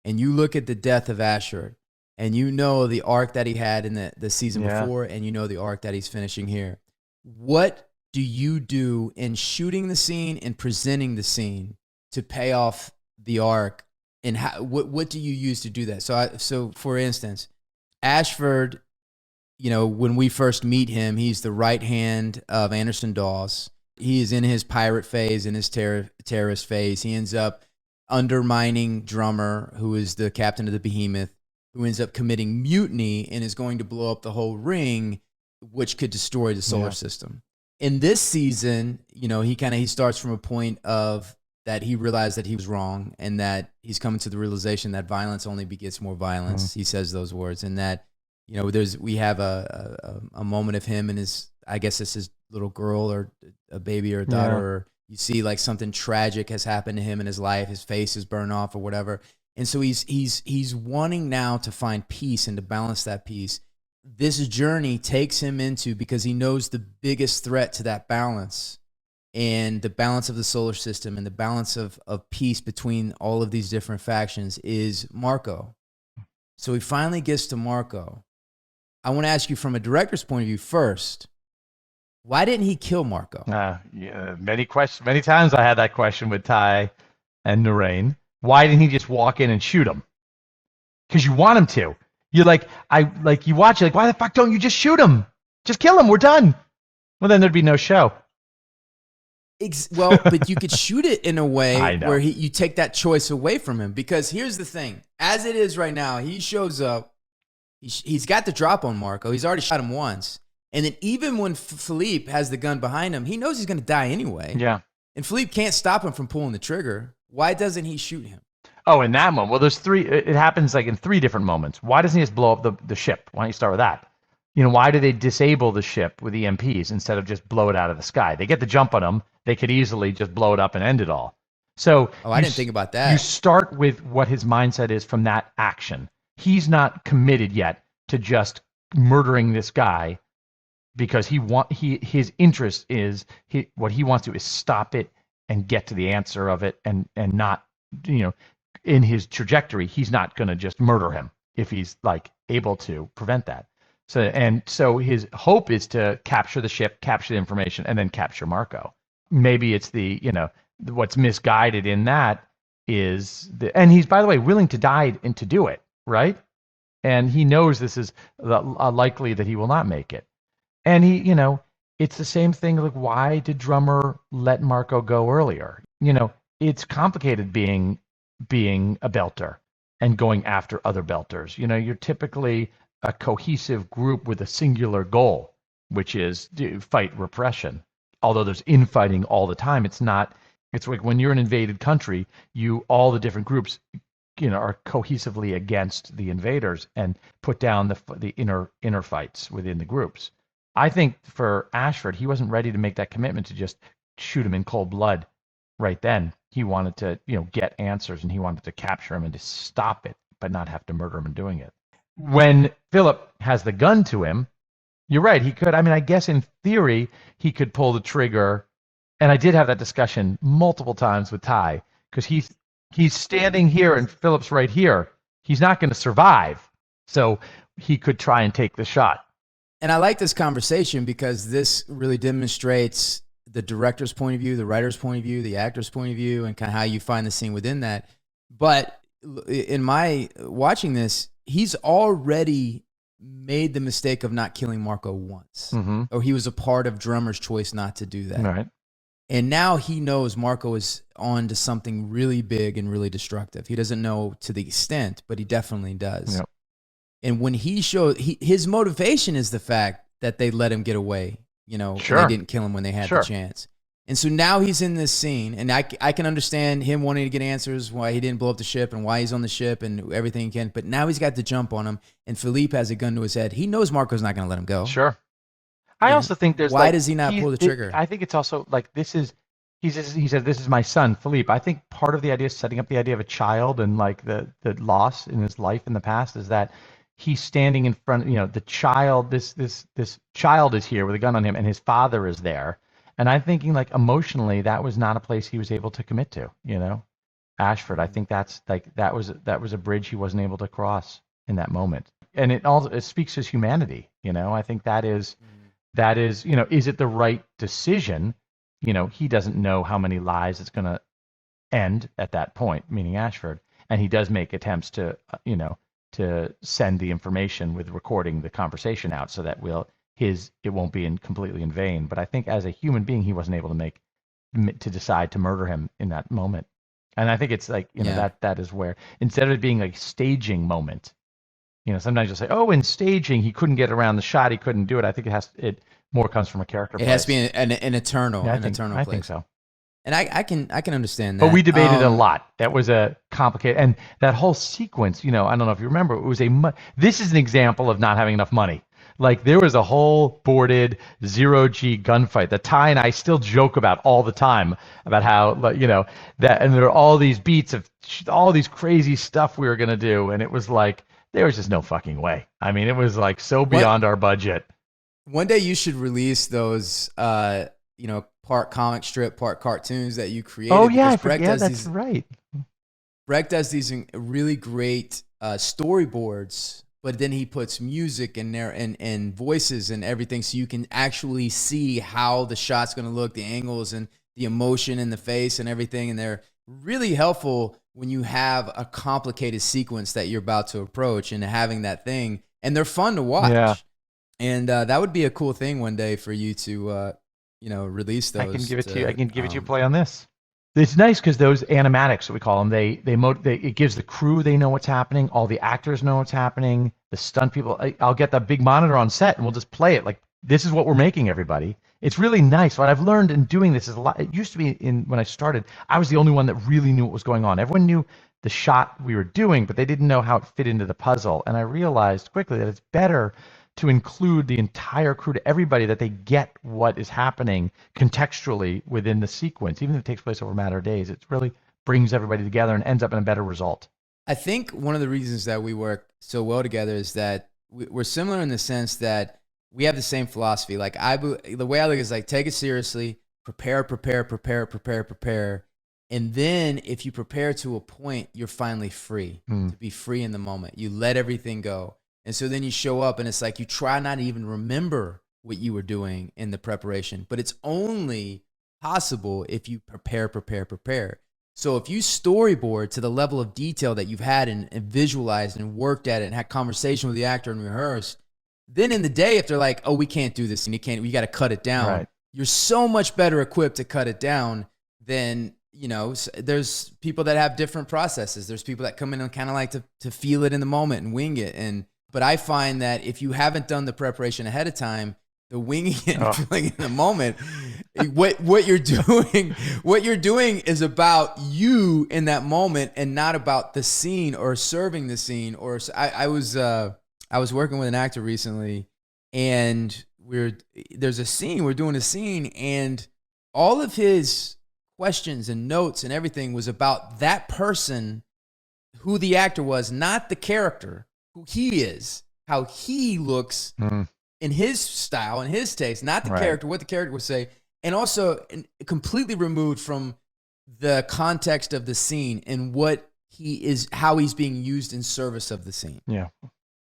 Speaker 1: and you look at the death of Ashford, and the arc that he had in the season before, and the arc that he's finishing here. What do you do in shooting the scene and presenting the scene to pay off the arc, and what do you use to do that? So for instance, Ashford, when we first meet him, he's the right hand of Anderson Dawes. He is in his pirate phase, in his terrorist phase. He ends up undermining Drummer, who is the captain of the Behemoth, who ends up committing mutiny and is going to blow up the whole ring, which could destroy the solar system. In this season, he starts from a point of that he realized that he was wrong, and that he's coming to the realization that violence only begets more violence. He says those words, and that we have a moment of him and I guess it's his little girl or a baby or a daughter, or you see something tragic has happened to him in his life. His face is burned off or whatever. And so he's wanting now to find peace and to balance that peace. This journey takes him into, because he knows the biggest threat to that balance and the balance of the solar system and the balance of peace between all of these different factions is Marco. So he finally gets to Marco. I want to ask you from a director's point of view first, why didn't he kill Marco?
Speaker 2: Many times I had that question with Ty and Narain. Why didn't he just walk in and shoot him? Because you want him to. You're you watch it, why the fuck don't you just shoot him? Just kill him, we're done. Well, then there'd be no show.
Speaker 1: Well, but you could shoot it in a way where you take that choice away from him. Because here's the thing. As it is right now, he shows up. He's got the drop on Marco. He's already shot him once. And then even when Philippe has the gun behind him, he knows he's going to die anyway.
Speaker 2: Yeah.
Speaker 1: And Philippe can't stop him from pulling the trigger. Why doesn't he shoot him?
Speaker 2: Oh, in that moment. Well, there's 3. It happens in 3 different moments. Why doesn't he just blow up the ship? Why don't you start with that? Why do they disable the ship with EMPs instead of just blow it out of the sky? They get the jump on him. They could easily just blow it up and end it all. So
Speaker 1: I didn't think about that.
Speaker 2: You start with what his mindset is from that action. He's not committed yet to just murdering this guy because his interest is what he wants to do is stop it and get to the answer of it, and not, in his trajectory, he's not going to just murder him if he's like able to prevent that. So his hope is to capture the ship, capture the information, and then capture Marco. Maybe it's what's misguided in that is and he's, by the way, willing to die and to do it, right? And he knows this is likely that he will not make it. And it's the same thing. Like, why did Drummer let Marco go earlier? It's complicated being a belter and going after other belters. You're typically a cohesive group with a singular goal, which is to fight repression. Although there's infighting all the time, it's like when you're an invaded country, all the different groups, are cohesively against the invaders and put down the inner fights within the groups. I think for Ashford, he wasn't ready to make that commitment to just shoot him in cold blood right then. He wanted to, get answers, and he wanted to capture him and to stop it, but not have to murder him in doing it. When Philip has the gun to him, you're right, he could. I mean, I guess in theory, he could pull the trigger. And I did have that discussion multiple times with Ty, because he's standing here and Philip's right here. He's not going to survive. So he could try and take the shot.
Speaker 1: And I like this conversation because this really demonstrates the director's point of view, the writer's point of view, the actor's point of view, and kind of how you find the scene within that. But in my watching this, he's already made the mistake of not killing Marco once. Or he was a part of Drummer's choice not to do that.
Speaker 2: Right.
Speaker 1: And now he knows Marco is on to something really big and really destructive. He doesn't know to the extent, but he definitely does.
Speaker 2: Yep.
Speaker 1: And when he showed, his motivation is the fact that they let him get away,
Speaker 2: Sure.
Speaker 1: and they didn't kill him when they had the chance. And so now he's in this scene, and I can understand him wanting to get answers, why he didn't blow up the ship and why he's on the ship and everything he can. But now he's got the jump on him, and Philippe has a gun to his head. He knows Marco's not going to let him go.
Speaker 2: Sure. I also think there's
Speaker 1: why does he not pull the trigger?
Speaker 2: I think it's also like he said, this is my son, Philippe. I think part of the idea, setting up the idea of a child and like the loss in his life in the past, is that he's standing in front, the child, this child is here with a gun on him, and his father is there. And I'm thinking, like, emotionally, that was not a place he was able to commit to, Ashford. I think that's like, that was a bridge he wasn't able to cross in that moment. And it speaks to his humanity. I think that is, is it the right decision? He doesn't know how many lives it's going to end at that point, meaning Ashford. And he does make attempts to, to send the information with recording the conversation out so that it won't be completely in vain. But I think as a human being, he wasn't able to decide to murder him in that moment. And I think it's like, that is where, instead of it being like a staging moment, sometimes you'll say, oh, in staging, he couldn't get around the shot. He couldn't do it. I think it more comes from a character place.
Speaker 1: It has to be an eternal place.
Speaker 2: I think so.
Speaker 1: And I can understand that.
Speaker 2: But we debated a lot. That was a complicated, and that whole sequence, I don't know if you remember, it was this is an example of not having enough money. Like, there was a whole boarded zero-G gunfight that Ty and I still joke about all the time, about how, that, and there were all these beats of all these crazy stuff we were going to do, and it was like, there was just no fucking way. I mean, it was like so beyond our budget.
Speaker 1: One day you should release those, part comic strip, part cartoons that you created.
Speaker 2: Oh, yeah, that's right.
Speaker 1: Breck does these really great storyboards, but then he puts music in there and voices and everything, so you can actually see how the shot's going to look, the angles and the emotion in the face and everything. And they're really helpful when you have a complicated sequence that you're about to approach and having that thing. And they're fun to watch. Yeah. And that would be a cool thing one day for you to, release those.
Speaker 2: I can give it to you. I can give it to you. Play on this. It's nice because those animatics, we call them, it gives the crew, they know what's happening. All the actors know what's happening. The stunt people, I'll get the big monitor on set and we'll just play it. Like, this is what we're making, everybody. It's really nice. What I've learned in doing this is a lot. It used to be when I started, I was the only one that really knew what was going on. Everyone knew the shot we were doing, but they didn't know how it fit into the puzzle. And I realized quickly that it's better to include the entire crew, to everybody, that they get what is happening contextually within the sequence. Even if it takes place over a matter of days, it really brings everybody together and ends up in a better result.
Speaker 1: I think one of the reasons that we work so well together is that we're similar in the sense that we have the same philosophy. Like the way I look is like, take it seriously, prepare. And then if you prepare to a point, you're finally free to be free in the moment. You let everything go. And so then you show up and it's like, you try not to even remember what you were doing in the preparation, but it's only possible if you prepare. So if you storyboard to the level of detail that you've had and visualized and worked at it and had conversation with the actor and rehearsed, then in the day, if they're like, oh, we can't do this and you got to cut it down,
Speaker 2: right.
Speaker 1: You're so much better equipped to cut it down than, there's people that have different processes. There's people that come in and kind of like to feel it in the moment and wing it. But I find that if you haven't done the preparation ahead of time, the winging it and feeling in the moment, what you're doing is about you in that moment and not about the scene or serving the scene. Or I was working with an actor recently, and we're doing a scene, and all of his questions and notes and everything was about that person, who the actor was, not the character, who he is, how he looks in his style and his taste, not the character, what the character would say, and also completely removed from the context of the scene and what he is, how he's being used in service of the scene.
Speaker 2: Yeah.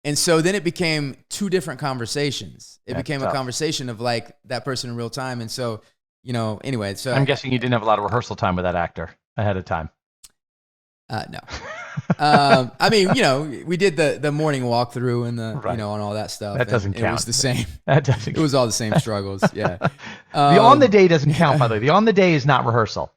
Speaker 1: And so then it became two different conversations. It became
Speaker 2: tough.
Speaker 1: A conversation of like that person in real time. And so, anyway, so
Speaker 2: I'm guessing you didn't have a lot of rehearsal time with that actor ahead of time.
Speaker 1: No. I mean, we did the morning walkthrough and and all that stuff.
Speaker 2: That doesn't count.
Speaker 1: It was the same.
Speaker 2: That doesn't.
Speaker 1: It was all the same struggles. Yeah.
Speaker 2: The on the day doesn't count, by the way. The on the day is not rehearsal.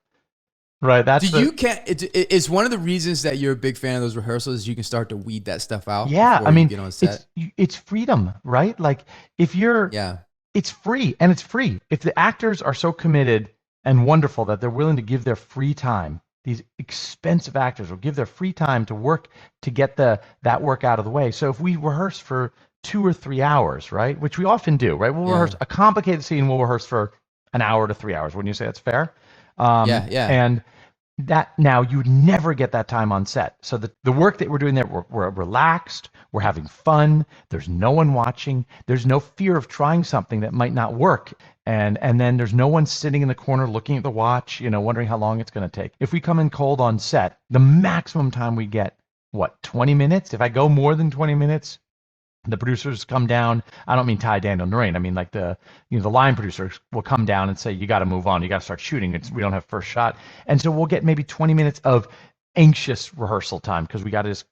Speaker 2: Right.
Speaker 1: Is one of the reasons that you're a big fan of those rehearsals is you can start to weed that stuff out?
Speaker 2: Yeah. I mean,
Speaker 1: get on set?
Speaker 2: it's freedom, right? Like if you're, it's free, and it's free. If the actors are so committed and wonderful that they're willing to give their free time, these expensive actors will give their free time to work to get that work out of the way. So if we rehearse for 2 or 3 hours, right, which we often do, right, we'll rehearse a complicated scene. We'll rehearse for an hour to 3 hours. Wouldn't you say that's fair? Yeah. And that now you would never get that time on set. So the work that we're doing there, we're relaxed, we're having fun, there's no one watching, there's no fear of trying something that might not work. And then there's no one sitting in the corner looking at the watch, wondering how long it's going to take. If we come in cold on set, the maximum time we get, 20 minutes? If I go more than 20 minutes, the producers come down. I don't mean Ty, Daniel, Noreen. I mean like the line producers will come down and say, you got to move on. You got to start shooting. We don't have first shot. And so we'll get maybe 20 minutes of anxious rehearsal time because we got to just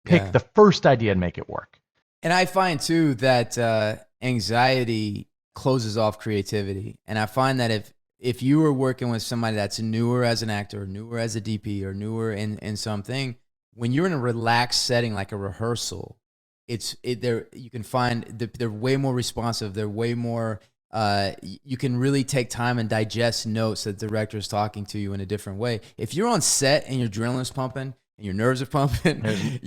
Speaker 2: pick the first idea and make it work.
Speaker 1: And I find too that anxiety closes off creativity. And I find that if you are working with somebody that's newer as an actor, or newer as a DP, or newer in something, when you're in a relaxed setting like a rehearsal, you can find they're way more responsive. They're way more. You can really take time and digest notes that the director is talking to you in a different way. If you're on set and your adrenaline's pumping and your nerves are pumping, and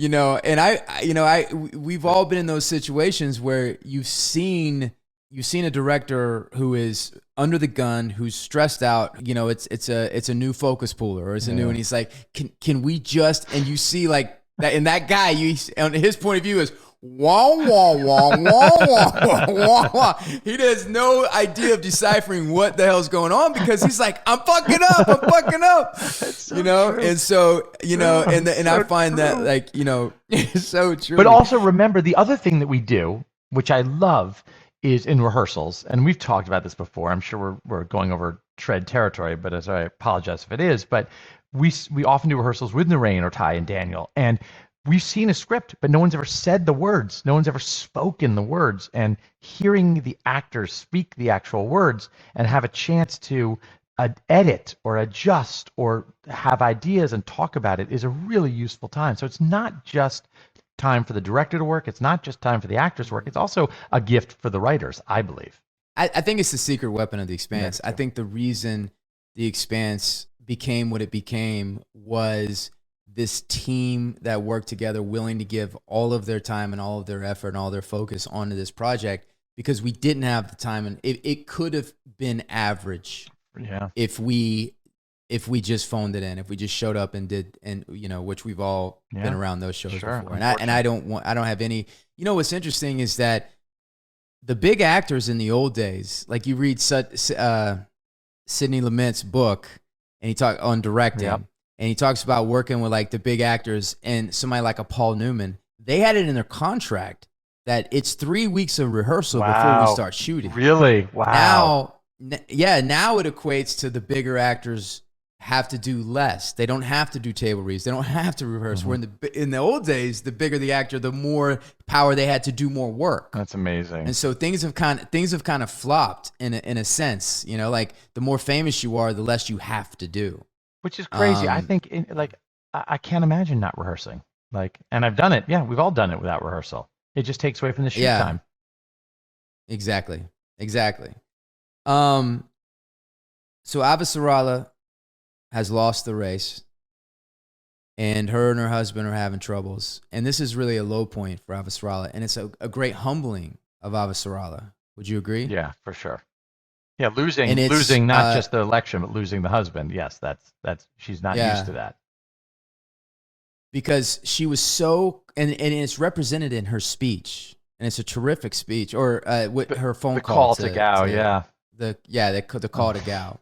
Speaker 1: we've all been in those situations where you've seen a director who is under the gun, who's stressed out. It's a new focus puller, or it's a new, and he's like, can we just? And you see like that, and that guy, on his point of view is. Wah, wah, wah, wah, wah, wah, wah. He has no idea of deciphering what the hell's going on because he's like, I'm fucking up. So true. And so, and I find that like, it's so true.
Speaker 2: But also remember the other thing that we do, which I love, is in rehearsals, and we've talked about this before. I'm sure we're going over tread territory, but as I apologize if it is, but we often do rehearsals with Noreen or Ty and Daniel, and we've seen a script, but no one's ever said the words. No one's ever spoken the words. And hearing the actors speak the actual words and have a chance to edit or adjust or have ideas and talk about it is a really useful time. So it's not just time for the director to work. It's not just time for the actors to work. It's also a gift for the writers, I believe.
Speaker 1: I think it's the secret weapon of The Expanse. I think the reason The Expanse became what it became was this team that worked together, willing to give all of their time and all of their effort and all their focus onto this project, because we didn't have the time, and it could have been average if we just phoned it in, if we just showed up and did, and which we've all been around those shows before. And I don't have any. What's interesting is that the big actors in the old days, like you read Sidney Lumet's book, and he talk on directing, and he talks about working with like the big actors and somebody like a Paul Newman. They had it in their contract that it's 3 weeks of rehearsal before we start shooting.
Speaker 2: Really? Wow.
Speaker 1: Now it equates to the bigger actors have to do less. They don't have to do table reads. They don't have to rehearse. Where in the old days, the bigger the actor, the more power they had to do more work.
Speaker 2: That's amazing.
Speaker 1: And so things have kind of flopped in a sense. You know, like the more famous you are, the less you have to do.
Speaker 2: Which is crazy. I think I can't imagine not rehearsing. And I've done it. Yeah, we've all done it without rehearsal. It just takes away from the shoot time.
Speaker 1: Exactly. So Avasarala has lost the race, and her husband are having troubles. And this is really a low point for Avasarala, and it's a great humbling of Avasarala. Would you agree?
Speaker 2: Yeah, for sure. Yeah, losing not just the election, but losing the husband. Yes, that's she's not used to that.
Speaker 1: Because she was so, and it's represented in her speech, and it's a terrific speech, or with her phone call
Speaker 2: to Gao,
Speaker 1: the call to Gao.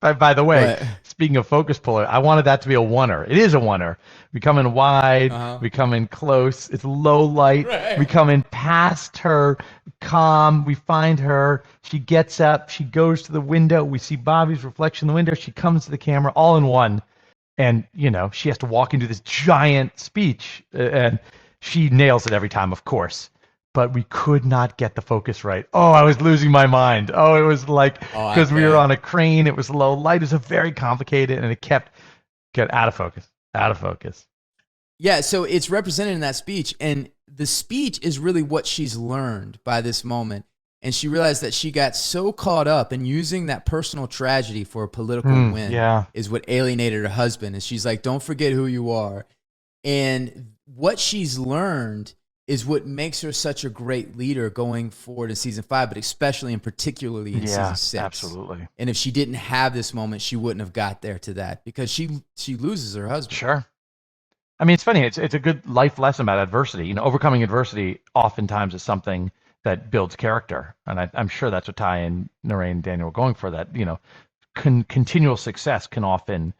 Speaker 2: By the way, speaking of focus puller, I wanted that to be a oneer. It is a oneer. We come in wide, we come in close. It's low light. Right. We come in past her, calm. We find her. She gets up. She goes to the window. We see Bobby's reflection in the window. She comes to the camera, all in one. And, she has to walk into this giant speech, and she nails it every time, of course. But we could not get the focus right. Oh, I was losing my mind. Oh, it was because we were on a crane. It was low light. It was very complicated, and it kept out of focus.
Speaker 1: Yeah, so it's represented in that speech, and the speech is really what she's learned by this moment. And she realized that she got so caught up in using that personal tragedy for a political win is what alienated her husband. And she's like, don't forget who you are. And what she's learned is what makes her such a great leader going forward in season 5, but especially and particularly in season 6.
Speaker 2: Absolutely.
Speaker 1: And if she didn't have this moment, she wouldn't have got there to that, because she loses her husband.
Speaker 2: Sure. I mean, it's funny. It's a good life lesson about adversity. Overcoming adversity oftentimes is something that builds character. And I'm sure that's what Ty and Narain and Daniel were going for, that, continual success can often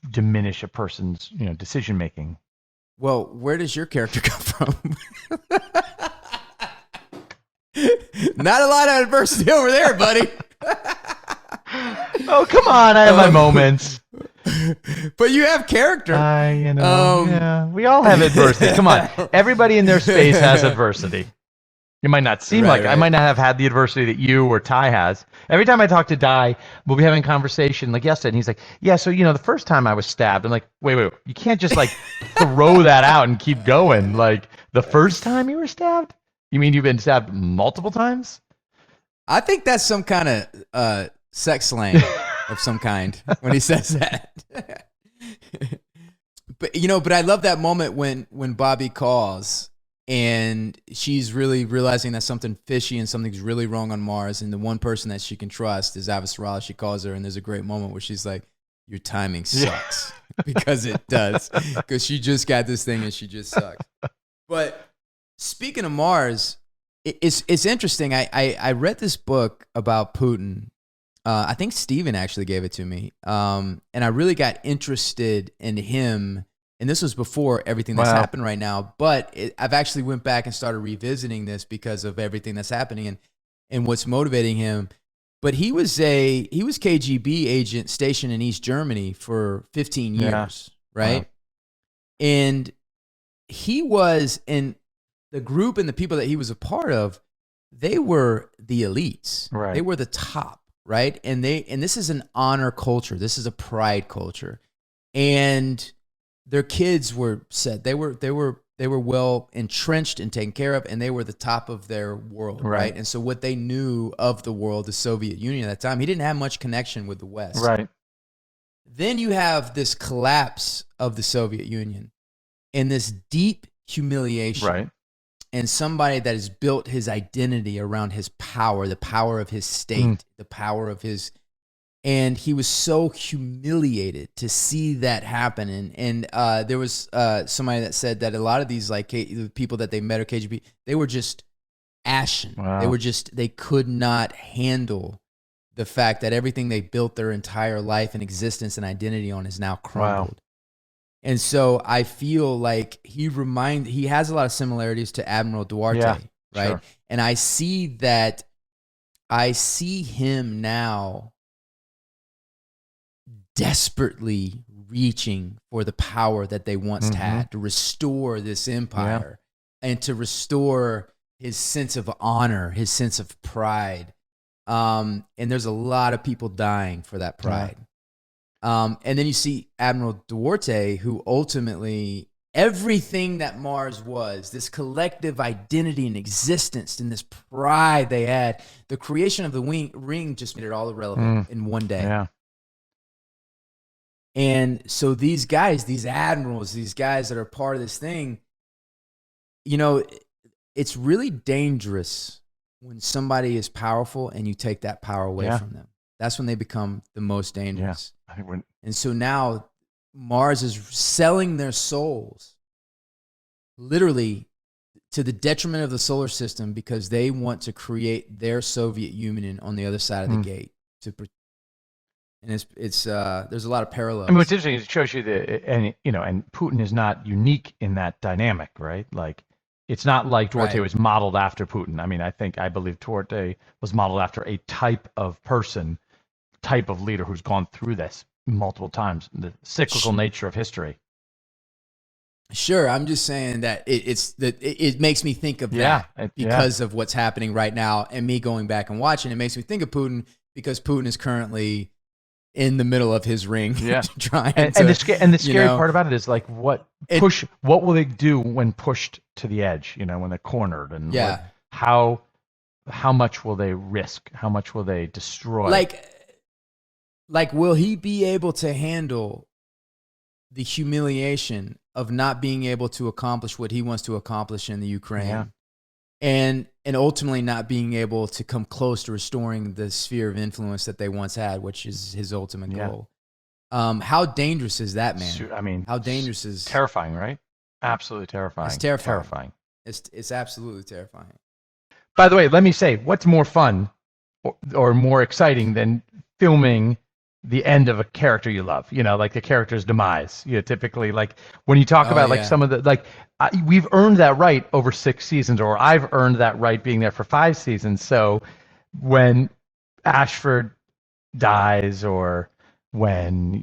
Speaker 2: diminish a person's, decision making.
Speaker 1: Well, where does your character come from? Not a lot of adversity over there, buddy.
Speaker 2: Oh, come on. I have my moments.
Speaker 1: But you have character.
Speaker 2: We all have adversity. Come on. Everybody in their space has adversity. You might not seem like it. I might not have had the adversity that you or Ty has. Every time I talk to Ty, we'll be having a conversation like yesterday, and he's like, yeah, so, the first time I was stabbed. I'm like, wait, you can't just throw that out and keep going. Like, the first time you were stabbed? You mean you've been stabbed multiple times?
Speaker 1: I think that's some kind of sex slang of some kind when he says that. But I love that moment when Bobby calls, and she's really realizing that something fishy and something's really wrong on Mars. And the one person that she can trust is Avasarala. She calls her, and there's a great moment where she's like, your timing sucks. Because it does. Because she just got this thing and she just sucks. But speaking of Mars, it's interesting. I read this book about Putin. I think Steven actually gave it to me. And I really got interested in him. And this was before everything that's happened right now. But I've actually went back and started revisiting this because of everything that's happening and what's motivating him. But he was KGB agent stationed in East Germany for 15 years, right? Wow. And he was in the group, and the people that he was a part of, they were the elites. Right. They were the top, right? And this is an honor culture. This is a pride culture. And their kids were set. They were well entrenched and taken care of, and they were the top of their world, right? And so what they knew of the world, the Soviet Union at that time, he didn't have much connection with the West.
Speaker 2: Right.
Speaker 1: Then you have this collapse of the Soviet Union and this deep humiliation.
Speaker 2: Right.
Speaker 1: And somebody that has built his identity around his power, the power of his state, the power of his... And he was so humiliated to see that happen. And there was somebody that said that a lot of these people that they met at KGB, they were just ashen.
Speaker 2: Wow.
Speaker 1: They could not handle the fact that everything they built their entire life and existence and identity on is now crumbled. Wow. And so I feel like he has a lot of similarities to Admiral Duarte, right? Sure. And I see him now desperately reaching for the power that they once had to restore this empire and to restore his sense of honor, his sense of pride. And there's a lot of people dying for that pride. And then you see Admiral Duarte, who ultimately, everything that Mars was, this collective identity and existence and this pride they had, the creation of the ring just made it all irrelevant in one day.
Speaker 2: Yeah.
Speaker 1: And so these guys, these admirals, these guys that are part of this thing, you know, it's really dangerous when somebody is powerful and you take that power away from them. That's when they become the most dangerous. Yeah. And so now Mars is selling their souls literally to the detriment of the solar system because they want to create their Soviet Union on the other side of the gate. And it's there's a lot of parallels.
Speaker 2: I mean, what's interesting is it shows you and Putin is not unique in that dynamic, right? Like, it's not like Duarte was modeled after Putin. I mean, I believe Duarte was modeled after a type of person, type of leader who's gone through this multiple times, the cyclical nature of history.
Speaker 1: Sure, I'm just saying that it makes me think of that because of what's happening right now, and me going back and watching. It makes me think of Putin because Putin is currently in the middle of his ring, trying
Speaker 2: and the scary part about it is like what will they do when pushed to the edge? You know, when they're cornered, and how much will they risk? How much will they destroy?
Speaker 1: Like, will he be able to handle the humiliation of not being able to accomplish what he wants to accomplish in the Ukraine, and ultimately not being able to come close to restoring the sphere of influence that they once had, which is his ultimate goal? How dangerous is that, man?
Speaker 2: I mean,
Speaker 1: how dangerous is
Speaker 2: terrifying, right? Absolutely terrifying.
Speaker 1: It's terrifying. It's absolutely terrifying.
Speaker 2: By the way, let me say, what's more fun or more exciting than filming the end of a character you love, like the character's demise? Typically, like when you talk about like some of the, we've earned that right over 6 seasons, or I've earned that right being there for 5 seasons. So when Ashford dies, or when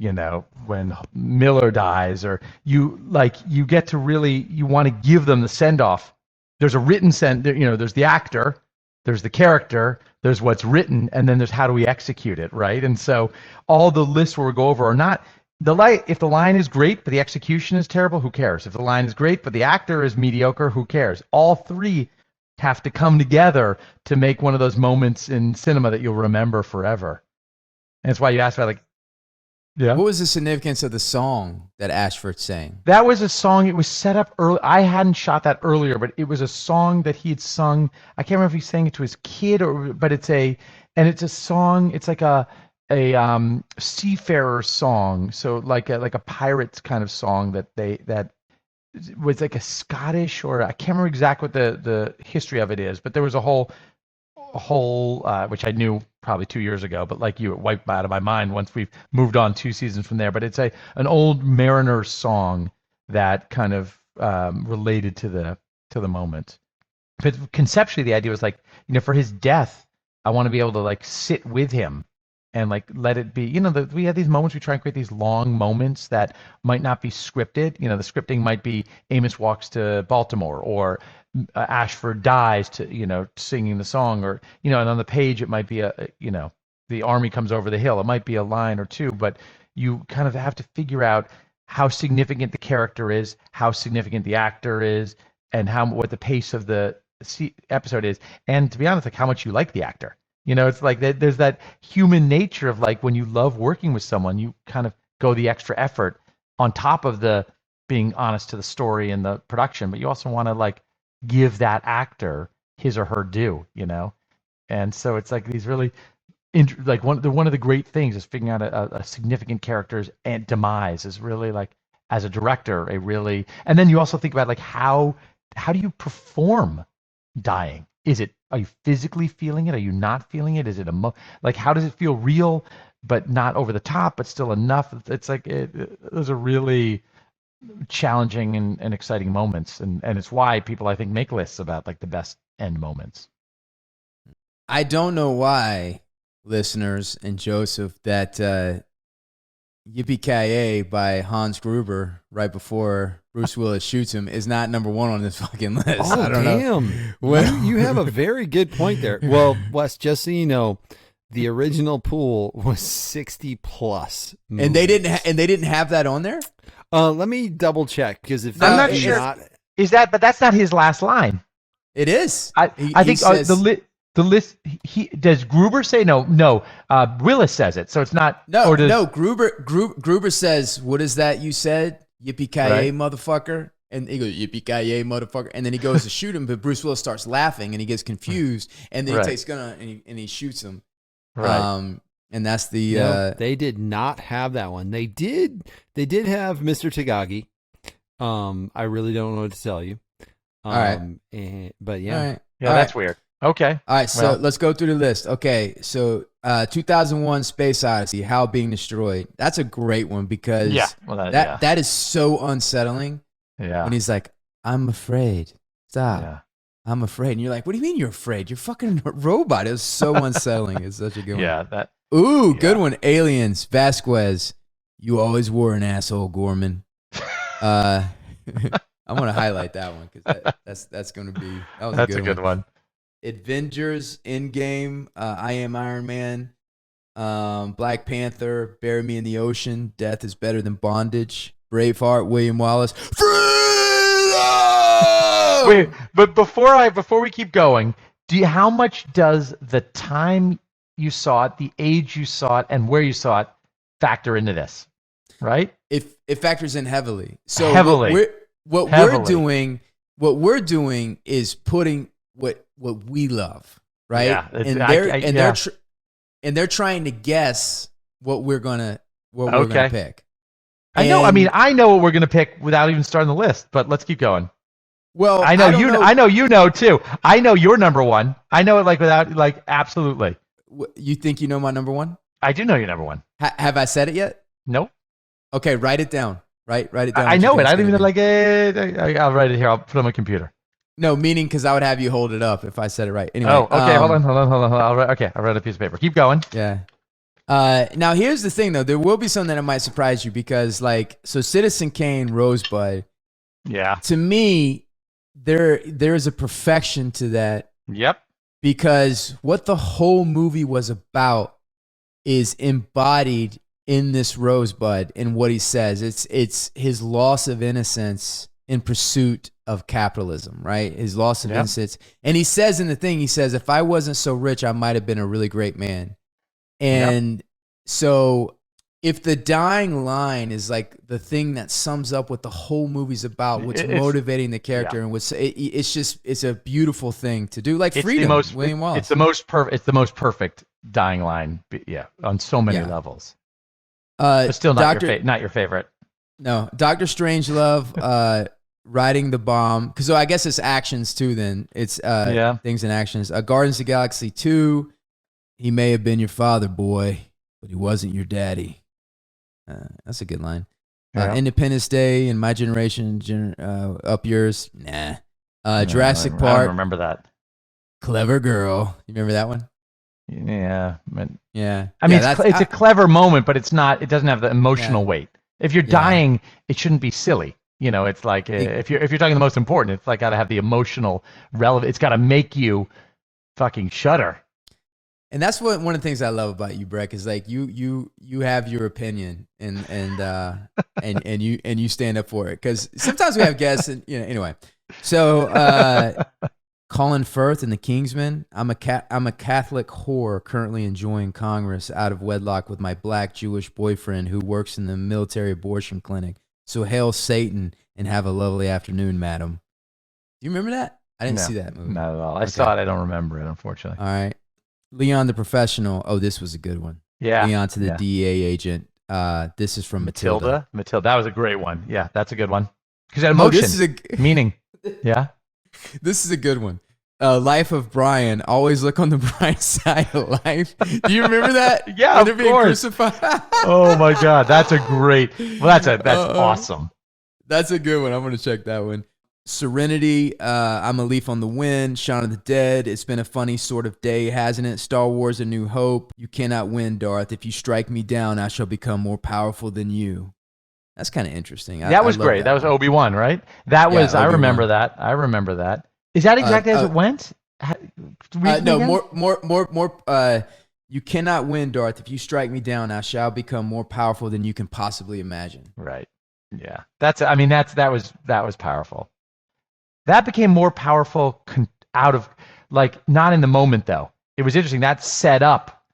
Speaker 2: Miller dies, or you get to really, you want to give them the send off. There's a written there's the actor, there's the character, there's what's written, and then there's how do we execute it, right? And so all the lists we'll go over are not if the line is great but the execution is terrible, who cares? If the line is great but the actor is mediocre, who cares? All three have to come together to make one of those moments in cinema that you'll remember forever. And that's why you asked about
Speaker 1: what was the significance of the song that Ashford sang?
Speaker 2: That was a song, it was set up early. I hadn't shot that earlier, but it was a song that he had sung. I can't remember if he sang it to his kid, but it's a song, it's like a seafarer song. So like a pirates kind of song that was like a Scottish, or I can't remember exactly what the history of it is, but there was a whole which I knew probably 2 years ago, but like you, it wiped out of my mind once we've moved on 2 seasons from there. But it's an old mariner song that kind of related to the moment. But conceptually, the idea was for his death, I want to be able to sit with him and let it be. We have these moments, we try and create these long moments that might not be scripted. The scripting might be Amos walks to Baltimore, or Ashford dies to singing the song, or and on the page it might be the army comes over the hill. It might be a line or two, but you kind of have to figure out how significant the character is, how significant the actor is, and what the pace of the episode is, and to be honest, how much you like the actor. It's like there's that human nature of when you love working with someone, you kind of go the extra effort on top of the being honest to the story and the production, but you also want to give that actor his or her due, and so it's these really one of the great things is figuring out a significant character's and demise is really as a director and then you also think about how do you perform dying? are you physically feeling it? Are you not feeling it? Is it like, how does it feel real, but not over the top, but still enough? It's like, those are really challenging and exciting moments. And it's why people, I think, make lists about like the best end moments.
Speaker 1: I don't know why, listeners and Joseph, that Yippee-Ki-Yay by Hans Gruber right before Bruce Willis shoots him is not number one on this fucking list.
Speaker 3: Oh,
Speaker 1: I don't know.
Speaker 3: Well, you have a very good point there. Well, Wes, just so you know, the original pool was 60 plus movies.
Speaker 1: And they didn't have that on there?
Speaker 3: Let me double check, because if
Speaker 2: I'm not sure. Is that? But that's not his last line.
Speaker 1: It is.
Speaker 2: I think says, the list. He does. Gruber say no. No. Willis says it. So it's not.
Speaker 1: No. No. Gruber says, "What is that you said? Yippee-ki-yay, motherfucker!" And he goes, "Yippee-ki-yay, motherfucker!" And then he goes to shoot him, but Bruce Willis starts laughing and he gets confused, and then he takes gun and he shoots him.
Speaker 2: Right.
Speaker 1: And that's the.
Speaker 3: No, they did not have that one. They did have Mr. Tagagi. I really don't know what to tell you.
Speaker 1: All right.
Speaker 3: But yeah.
Speaker 1: All right.
Speaker 2: Yeah, that's weird. Okay.
Speaker 1: All right, so let's go through the list. Okay, so 2001 Space Odyssey, Hal being destroyed. That's a great one because that is so unsettling.
Speaker 2: Yeah.
Speaker 1: When he's like, "I'm afraid. Stop. Yeah. I'm afraid." And you're like, "What do you mean you're afraid? You're fucking a robot." It was so unsettling. It's such a good one.
Speaker 2: Yeah.
Speaker 1: Good one. Aliens, Vasquez. You always were an asshole, Gorman. I'm going to highlight that one because that's going to be a good one. Avengers, Endgame, I Am Iron Man, Black Panther, Bury Me in the Ocean, Death is Better Than Bondage, Braveheart, William Wallace.
Speaker 2: Wait, but before we keep going, how much does the time you saw it, the age you saw it, and where you saw it factor into this? Right?
Speaker 1: It factors in heavily. So
Speaker 2: heavily.
Speaker 1: What we're doing is putting what we love, right?
Speaker 2: Yeah,
Speaker 1: they're trying to guess what we're gonna pick.
Speaker 2: I know. I mean, I know what we're gonna pick without even starting the list. But let's keep going.
Speaker 1: Well,
Speaker 2: I know you know too. I know your number one. I know it without absolutely.
Speaker 1: You think you know my number one?
Speaker 2: I do know your number one.
Speaker 1: Have I said it yet?
Speaker 2: Nope.
Speaker 1: Okay, write it down. Write it down.
Speaker 2: I know it. I don't even I'll write it here. I'll put it on my computer.
Speaker 1: No, meaning because I would have you hold it up if I said it right. Anyway.
Speaker 2: Oh, okay. Hold on. I'll write a piece of paper. Keep going.
Speaker 1: Yeah. Now here's the thing though. There will be something that might surprise you because so Citizen Kane, Rosebud.
Speaker 2: Yeah.
Speaker 1: To me, there is a perfection to that.
Speaker 2: Yep.
Speaker 1: Because what the whole movie was about is embodied in this Rosebud and what he says. It's his loss of innocence in pursuit of capitalism, right? His loss of innocence. And he says in the thing, if I wasn't so rich, I might have been a really great man. And so if the dying line is like the thing that sums up what the whole movie's about, what's motivating the character, and it's a beautiful thing to do. Like Freedom, William Wallace.
Speaker 2: It's the most perfect dying line. Yeah, on so many levels. But still not your favorite.
Speaker 1: No, Dr. Strangelove, riding the bomb. So I guess it's actions too. Then it's things in actions. Guardians of the Galaxy 2. He may have been your father, boy, but he wasn't your daddy. That's a good line. Independence Day and My Generation, Up Yours. Nah. Jurassic Park.
Speaker 2: I don't remember that.
Speaker 1: Clever Girl. You remember that one?
Speaker 2: Yeah.
Speaker 1: Yeah.
Speaker 2: I mean, it's a clever moment, but it doesn't have the emotional weight. If you're dying, it shouldn't be silly. You know, it's like if you're talking the most important, it's like got to have the emotional relevant. It's got to make you fucking shudder.
Speaker 1: And that's one of the things I love about you, Breck, is like you have your opinion and you stand up for it. Because sometimes we have guests, and anyway. So Colin Firth and the Kingsman. I'm a Catholic whore currently enjoying Congress out of wedlock with my black Jewish boyfriend who works in the military abortion clinic. So hail Satan and have a lovely afternoon, madam. Do you remember that? I didn't see that movie.
Speaker 2: Not at all. I saw it. I don't remember it, unfortunately.
Speaker 1: All right. Leon the Professional. Oh, this was a good one.
Speaker 2: Yeah.
Speaker 1: Leon to the DEA agent. This is from Matilda.
Speaker 2: That was a great one. Yeah, that's a good one. Because that emotion, meaning. Yeah.
Speaker 1: This is a good one. Life of Brian. Always look on the bright side of life. Do you remember that?
Speaker 2: Yeah,
Speaker 1: When
Speaker 2: of
Speaker 1: they're being
Speaker 2: course.
Speaker 1: crucified?
Speaker 2: Oh my God, that's a great. Well, that's awesome.
Speaker 1: That's a good one. I'm gonna check that one. Serenity. I'm a leaf on the wind. Shaun of the Dead. It's been a funny sort of day, hasn't it? Star Wars: A New Hope. You cannot win, Darth. If you strike me down, I shall become more powerful than you. That's kind of interesting.
Speaker 2: That was great. That was Obi-Wan, right? That was.
Speaker 1: Obi-Wan.
Speaker 2: I remember that. I remember that. Is that exactly as it went?
Speaker 1: No, more. You cannot win, Darth. If you strike me down, I shall become more powerful than you can possibly imagine.
Speaker 2: Right. Yeah. That was powerful. That became more powerful out of not in the moment though. It was interesting. That set up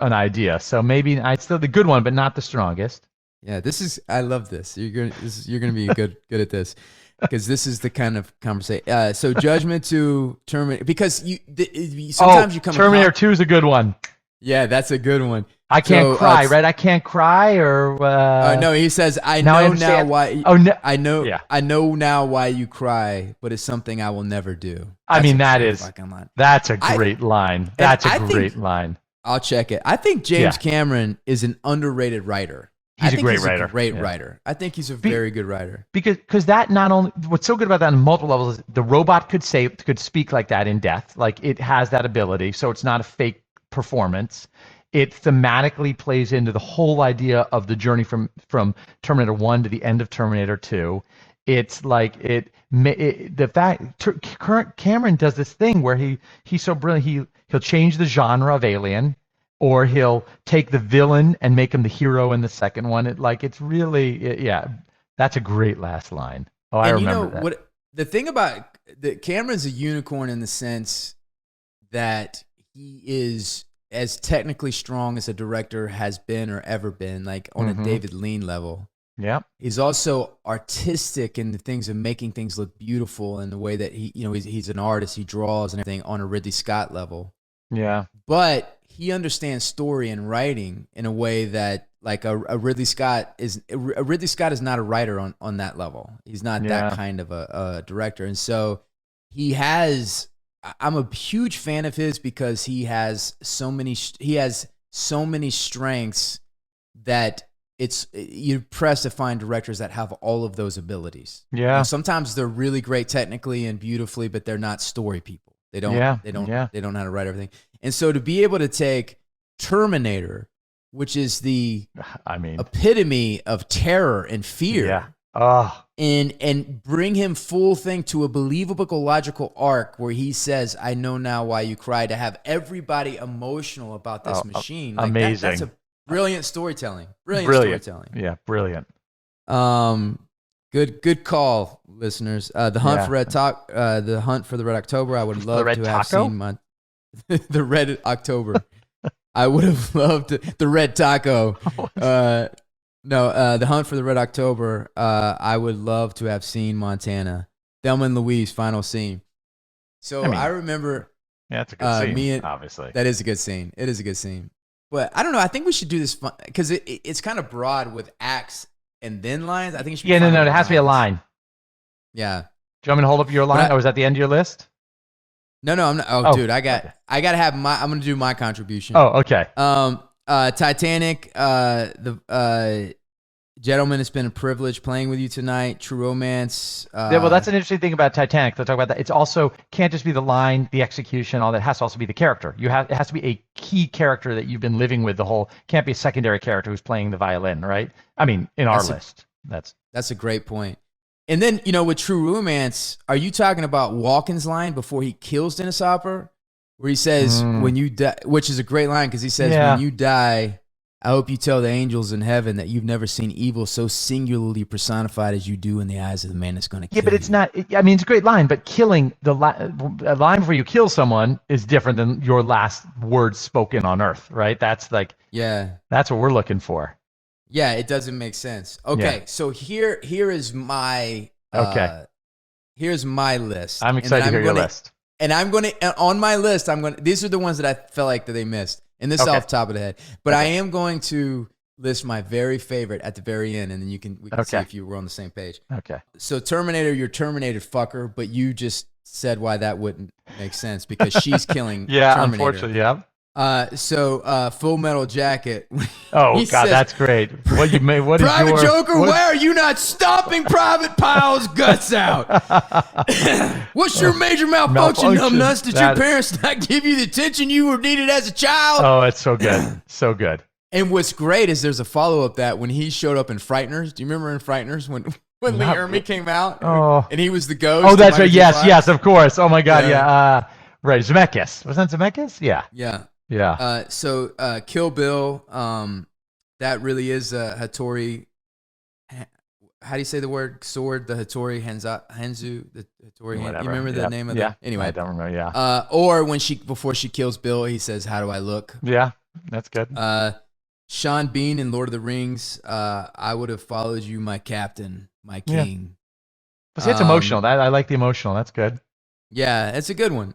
Speaker 2: an idea. So maybe it's still the good one, but not the strongest.
Speaker 1: Yeah, I love this. You're gonna be good at this. Because this is the kind of conversation. So Judgment to Terminator, because sometimes you come.
Speaker 2: Terminator 2 is a good one.
Speaker 1: Yeah, that's a good one.
Speaker 2: I can't cry, right? I can't cry, or
Speaker 1: no. He says, "I know now why."
Speaker 2: Oh no,
Speaker 1: I know.
Speaker 2: Yeah.
Speaker 1: I know now why you cry, but it's something I will never do.
Speaker 2: That's a great line. That's a great line.
Speaker 1: I'll check it. I think James Cameron is an underrated writer.
Speaker 2: He's a great writer.
Speaker 1: Great writer. I think he's a very good writer.
Speaker 2: Because that not only what's so good about that on multiple levels is the robot could speak like that in death. Like it has that ability, so it's not a fake performance. It thematically plays into the whole idea of the journey from Terminator 1 to the end of Terminator 2. It's like Cameron does this thing where he's so brilliant. He'll change the genre of Alien. Or he'll take the villain and make him the hero in the second one. That's a great last line. Oh, I remember that.
Speaker 1: The thing about Cameron's a unicorn in the sense that he is as technically strong as a director has been or ever been, like on a David Lean level.
Speaker 2: Yeah.
Speaker 1: He's also artistic in the things of making things look beautiful in the way that he's an artist. He draws and everything on a Ridley Scott level.
Speaker 2: Yeah.
Speaker 1: But he understands story and writing in a way that like a Ridley Scott is not a writer on that level. He's not that kind of a director. And so I'm a huge fan of his because he has so many strengths that you're pressed to find directors that have all of those abilities.
Speaker 2: Yeah.
Speaker 1: Sometimes they're really great technically and beautifully, but they're not story people. They don't know how to write everything. And so to be able to take Terminator, which is the epitome of terror and fear, and bring him full thing to a believable logical arc where he says, "I know now why you cry," to have everybody emotional about this machine.
Speaker 2: Amazing.
Speaker 1: That's a brilliant storytelling. Brilliant storytelling.
Speaker 2: Yeah, brilliant.
Speaker 1: Good call, listeners. The Hunt for the Red October. I would love to have seen the Red October. I would have loved the Red Taco. The Hunt for the Red October. I would love to have seen Montana. Thelma and Louise final scene. So I remember.
Speaker 2: Yeah, that's a good scene. Obviously,
Speaker 1: that is a good scene. It is a good scene. But I don't know. I think we should do this because it's kind of broad with acts and then lines. I think it should be
Speaker 2: no. It has to be a line.
Speaker 1: Yeah.
Speaker 2: Do you want me to hold up your line? Or was that the end of your list?
Speaker 1: No, I'm not. Dude, I gotta have I'm gonna do my contribution.
Speaker 2: Oh, okay.
Speaker 1: Titanic. Gentlemen, it's been a privilege playing with you tonight. True Romance.
Speaker 2: Well, that's an interesting thing about Titanic. Let's talk about that. It's also can't just be the line, the execution, all that. It has to also be the character. It has to be a key character that you've been living with the whole. Can't be a secondary character who's playing the violin, right? I mean, in our list, that's
Speaker 1: a great point. And then with True Romance, are you talking about Walken's line before he kills Dennis Hopper, where he says, "When you die," which is a great line because he says, "When you die, I hope you tell the angels in heaven that you've never seen evil so singularly personified as you do in the eyes of the man that's going to kill you."
Speaker 2: Yeah, but it's not. I mean, it's a great line, but killing a line before you kill someone is different than your last words spoken on Earth, right? That's that's what we're looking for.
Speaker 1: Yeah, it doesn't make sense. Okay, so here is my here's my list.
Speaker 2: I'm excited to hear your list.
Speaker 1: And I'm going to on my list. These are the ones that I felt like that they missed. And this is off the top of the head. But I am going to list my very favorite at the very end, and then we can see if you were on the same page.
Speaker 2: Okay.
Speaker 1: So Terminator, you're terminated, fucker, but you just said why that wouldn't Makes sense because she's killing
Speaker 2: Yeah,
Speaker 1: Terminator.
Speaker 2: unfortunately, yeah.
Speaker 1: So Full Metal Jacket.
Speaker 2: Oh
Speaker 1: he
Speaker 2: God,
Speaker 1: says,
Speaker 2: that's great. What you made? What is
Speaker 1: Private
Speaker 2: your
Speaker 1: Joker? Why are you not stomping Private Pyle's guts out? What's your major malfunction, numbnuts? Did your parents not give you the attention you were needed as a child?
Speaker 2: Oh, it's so good, so good.
Speaker 1: And what's great is there's a follow up that when he showed up in Frighteners. Do you remember in Frighteners when Lee Ermey came out?
Speaker 2: Oh.
Speaker 1: And he was the ghost.
Speaker 2: Oh, that's right. Yes, of course. Oh my God, yeah. Right, Zemeckis. Wasn't that Zemeckis? Yeah.
Speaker 1: Yeah. So Kill Bill, that really is Hattori. How do you say the word sword? The Hattori Hanzo, the Hattori. You remember the name of that? Anyway,
Speaker 2: I don't remember. Yeah.
Speaker 1: Or before she kills Bill, he says, "How do I look?"
Speaker 2: Yeah, that's good.
Speaker 1: Sean Bean in Lord of the Rings. I would have followed you, my captain, my king.
Speaker 2: But see, it's emotional. I like the emotional. That's good.
Speaker 1: Yeah, it's a good one.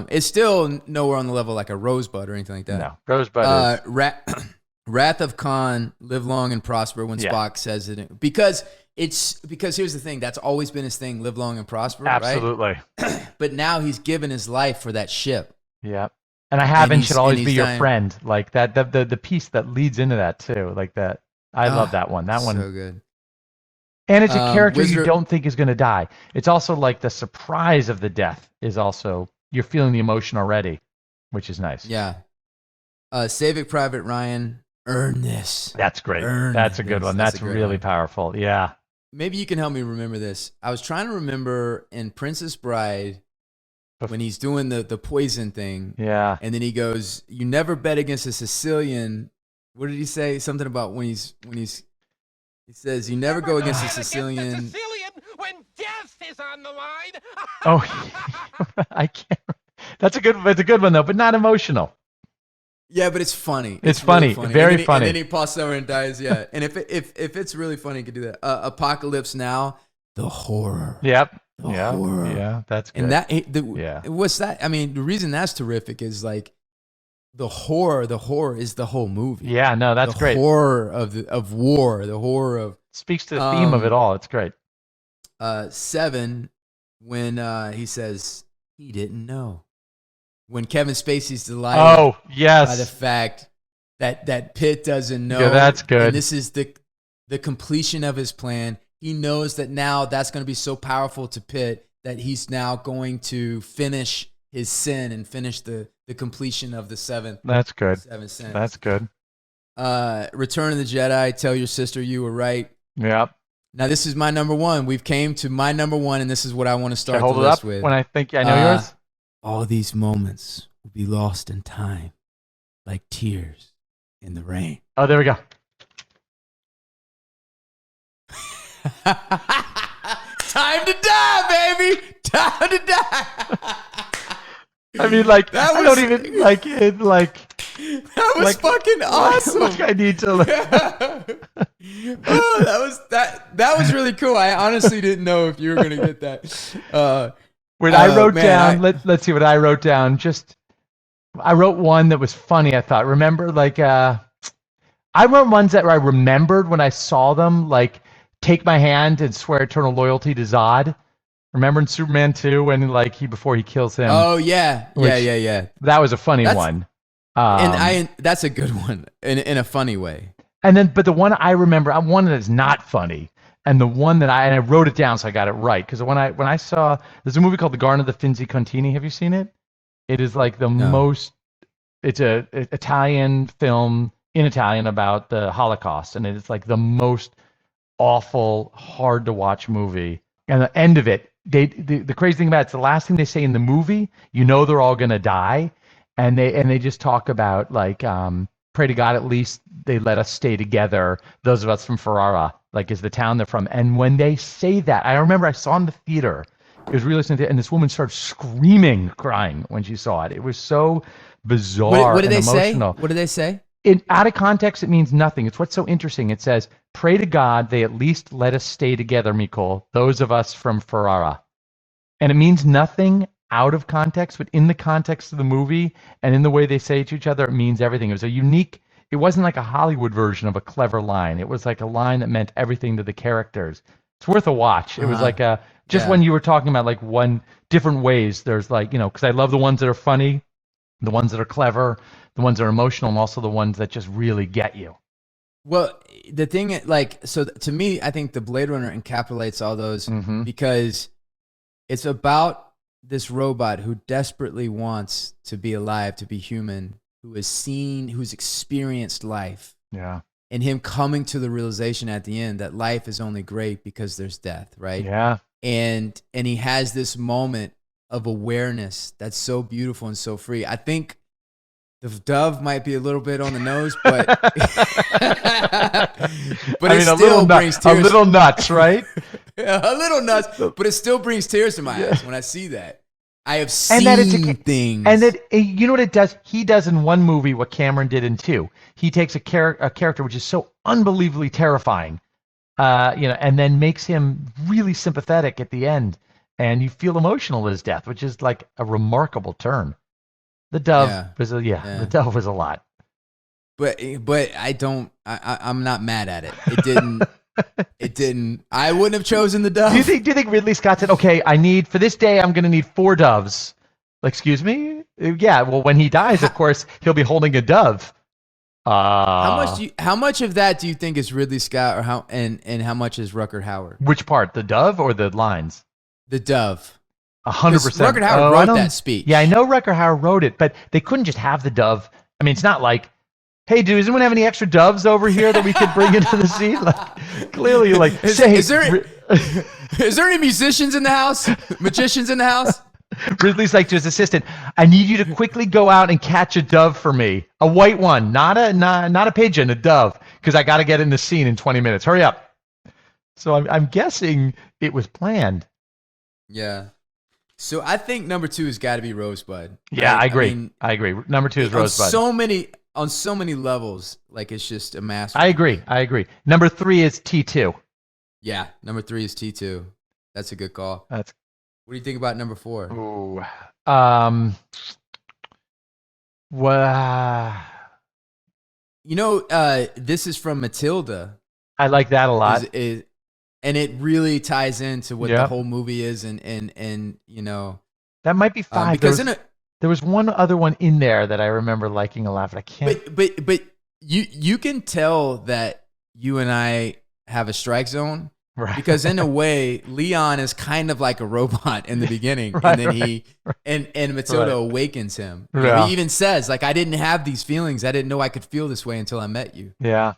Speaker 1: It's still nowhere on the level like a Rosebud or anything like that.
Speaker 2: No, Rosebud
Speaker 1: is... Wrath of Khan, live long and prosper when Spock says it. Because here's the thing, that's always been his thing, live long and prosper,
Speaker 2: Absolutely.
Speaker 1: Right? But now he's given his life for that ship.
Speaker 2: Yeah. And Haven should always be your friend. Like that, the piece that leads into that too. Like that. I love that one. That one.
Speaker 1: So good.
Speaker 2: And it's a character you don't think is going to die. It's also like the surprise of the death is also, you're feeling the emotion already, which is nice.
Speaker 1: Yeah. Saving Private Ryan, earn this.
Speaker 2: That's great. That's a good one. That's really powerful. Yeah.
Speaker 1: Maybe you can help me remember this. I was trying to remember in Princess Bride when he's doing the poison thing.
Speaker 2: Yeah.
Speaker 1: And then he goes, you never bet against a Sicilian. What did he say? Something about when he's he says, you never go against a Sicilian
Speaker 4: when death is on the line.
Speaker 2: Oh, I can't. It's a good one though, but not emotional.
Speaker 1: Yeah, but it's funny.
Speaker 2: It's funny.
Speaker 1: Really funny.
Speaker 2: Very funny.
Speaker 1: And then he passes over and dies. Yeah. And if it's really funny, you could do that. Apocalypse Now, the horror.
Speaker 2: Yep.
Speaker 1: The horror.
Speaker 2: Yeah, that's good.
Speaker 1: And what's that? I mean, the reason that's terrific is like the horror is the whole movie.
Speaker 2: Yeah, no, that's great.
Speaker 1: The horror of war, the horror of
Speaker 2: speaks to the theme of it all. It's great.
Speaker 1: 7, when he says he didn't know. When Kevin Spacey's delighted by the fact that Pitt doesn't know.
Speaker 2: Yeah, that's good.
Speaker 1: And this is the completion of his plan. He knows that now that's going to be so powerful to Pitt that he's now going to finish his sin and finish the completion of the seventh.
Speaker 2: That's good.
Speaker 1: 7 sins.
Speaker 2: That's good.
Speaker 1: Return of the Jedi. Tell your sister you were right.
Speaker 2: Yep.
Speaker 1: Now this is my number one. We've came to my number one, and this is what I want to start the list
Speaker 2: hold it up
Speaker 1: with.
Speaker 2: when I think I know yours.
Speaker 1: All these moments will be lost in time, like tears in the rain.
Speaker 2: Oh, there we go.
Speaker 1: Time to die, baby. Time to die.
Speaker 2: I mean, like, I don't even like it. Like,
Speaker 1: that was fucking awesome.
Speaker 2: Like, I need to.
Speaker 1: That was really cool. I honestly didn't know if you were gonna get that.
Speaker 2: When I wrote down, let's see what I wrote down. I wrote one that was funny. I thought, remember, like, I wrote ones that I remembered when I saw them, like, take my hand and swear eternal loyalty to Zod. Remember in Superman 2 when before he kills him?
Speaker 1: Oh yeah.
Speaker 2: That was a funny one.
Speaker 1: And that's a good one in a funny way.
Speaker 2: And then, but the one I remember, one that is not funny, and the one that I wrote it down so I got it right, because when I saw, there's a movie called The Garden of the Finzi Contini. Have you seen it? It is like most. It's a Italian film in Italian about the Holocaust, and it's like the most awful, hard to watch movie. And the end of it, the crazy thing about it's the last thing they say in the movie. You know they're all gonna die, and they just talk about like pray to God at least they let us stay together. Those of us from Ferrara, like is the town they're from. And when they say that, I remember I saw in the theater. It was really something, and this woman started screaming, crying when she saw it. It was so bizarre.
Speaker 1: What did they
Speaker 2: emotional.
Speaker 1: say? What did they say?
Speaker 2: Out of context, it means nothing. It's what's so interesting. It says, pray to God they at least let us stay together, Mikol, those of us from Ferrara. And it means nothing out of context, but in the context of the movie and in the way they say it to each other, it means everything. It was a unique, it wasn't like a Hollywood version of a clever line. It was like a line that meant everything to the characters. It's worth a watch. It was like Just when you were talking about like different ways, there's like, because I love the ones that are funny, the ones that are clever, the ones that are emotional, and also the ones that just really get you.
Speaker 1: Well, the thing, so to me, I think the Blade Runner encapsulates all those because it's about this robot who desperately wants to be alive, to be human, who's experienced life.
Speaker 2: Yeah.
Speaker 1: And him coming to the realization at the end that life is only great because there's death, right?
Speaker 2: Yeah.
Speaker 1: And he has this moment of awareness that's so beautiful and so free. I think the dove might be a little bit on the nose, but it still brings tears.
Speaker 2: A little nuts, right?
Speaker 1: A little nuts, but it still brings tears to my eyes when I see that. I have seen things.
Speaker 2: And that, you know what it does? He does in one movie what Cameron did in two. He takes a character which is so unbelievably terrifying, and then makes him really sympathetic at the end. And you feel emotional at his death, which is like a remarkable turn. The dove the dove was a lot.
Speaker 1: But I'm not mad at it. It didn't. I wouldn't have chosen the dove.
Speaker 2: Do you think Ridley Scott said, okay, for this day, I'm going to need 4 doves? Like, excuse me? Yeah, well, when he dies, of course, he'll be holding a dove.
Speaker 1: How much of that do you think is Ridley Scott, or how much is Rutger Hauer?
Speaker 2: Which part, the dove or the lines?
Speaker 1: The dove.
Speaker 2: 100%.
Speaker 1: Rutger Hauer wrote that speech.
Speaker 2: Yeah, I know Rutger Hauer wrote it, but they couldn't just have the dove. I mean, it's not like, hey, dude, does anyone have any extra doves over here that we could bring into the scene? Like, clearly, like,
Speaker 1: is there any musicians in the house? Magicians in the house?
Speaker 2: Ridley's like to his assistant, I need you to quickly go out and catch a dove for me. A white one, not a pigeon, a dove, because I got to get in the scene in 20 minutes. Hurry up. So I'm guessing it was planned.
Speaker 1: Yeah. So I think number 2 has got to be Rosebud.
Speaker 2: Yeah, I agree. I agree. Number 2 is Rosebud.
Speaker 1: On so many levels, like it's just a masterpiece.
Speaker 2: I agree. Number 3 is T2.
Speaker 1: Yeah, number 3 is T2. That's a good call. What do you think about number 4?
Speaker 2: Ooh.
Speaker 1: This is from Matilda.
Speaker 2: I like that a lot.
Speaker 1: And it really ties into what the whole movie is, and
Speaker 2: that might be 5
Speaker 1: because
Speaker 2: there was one other one in there that I remember liking a lot, but I can't.
Speaker 1: But you can tell that you and I have a strike zone, right? Because in a way, Leon is kind of like a robot in the beginning, and then and Matilda awakens him.
Speaker 2: Yeah.
Speaker 1: He even says, like, I didn't have these feelings. I didn't know I could feel this way until I met you.
Speaker 2: Yeah.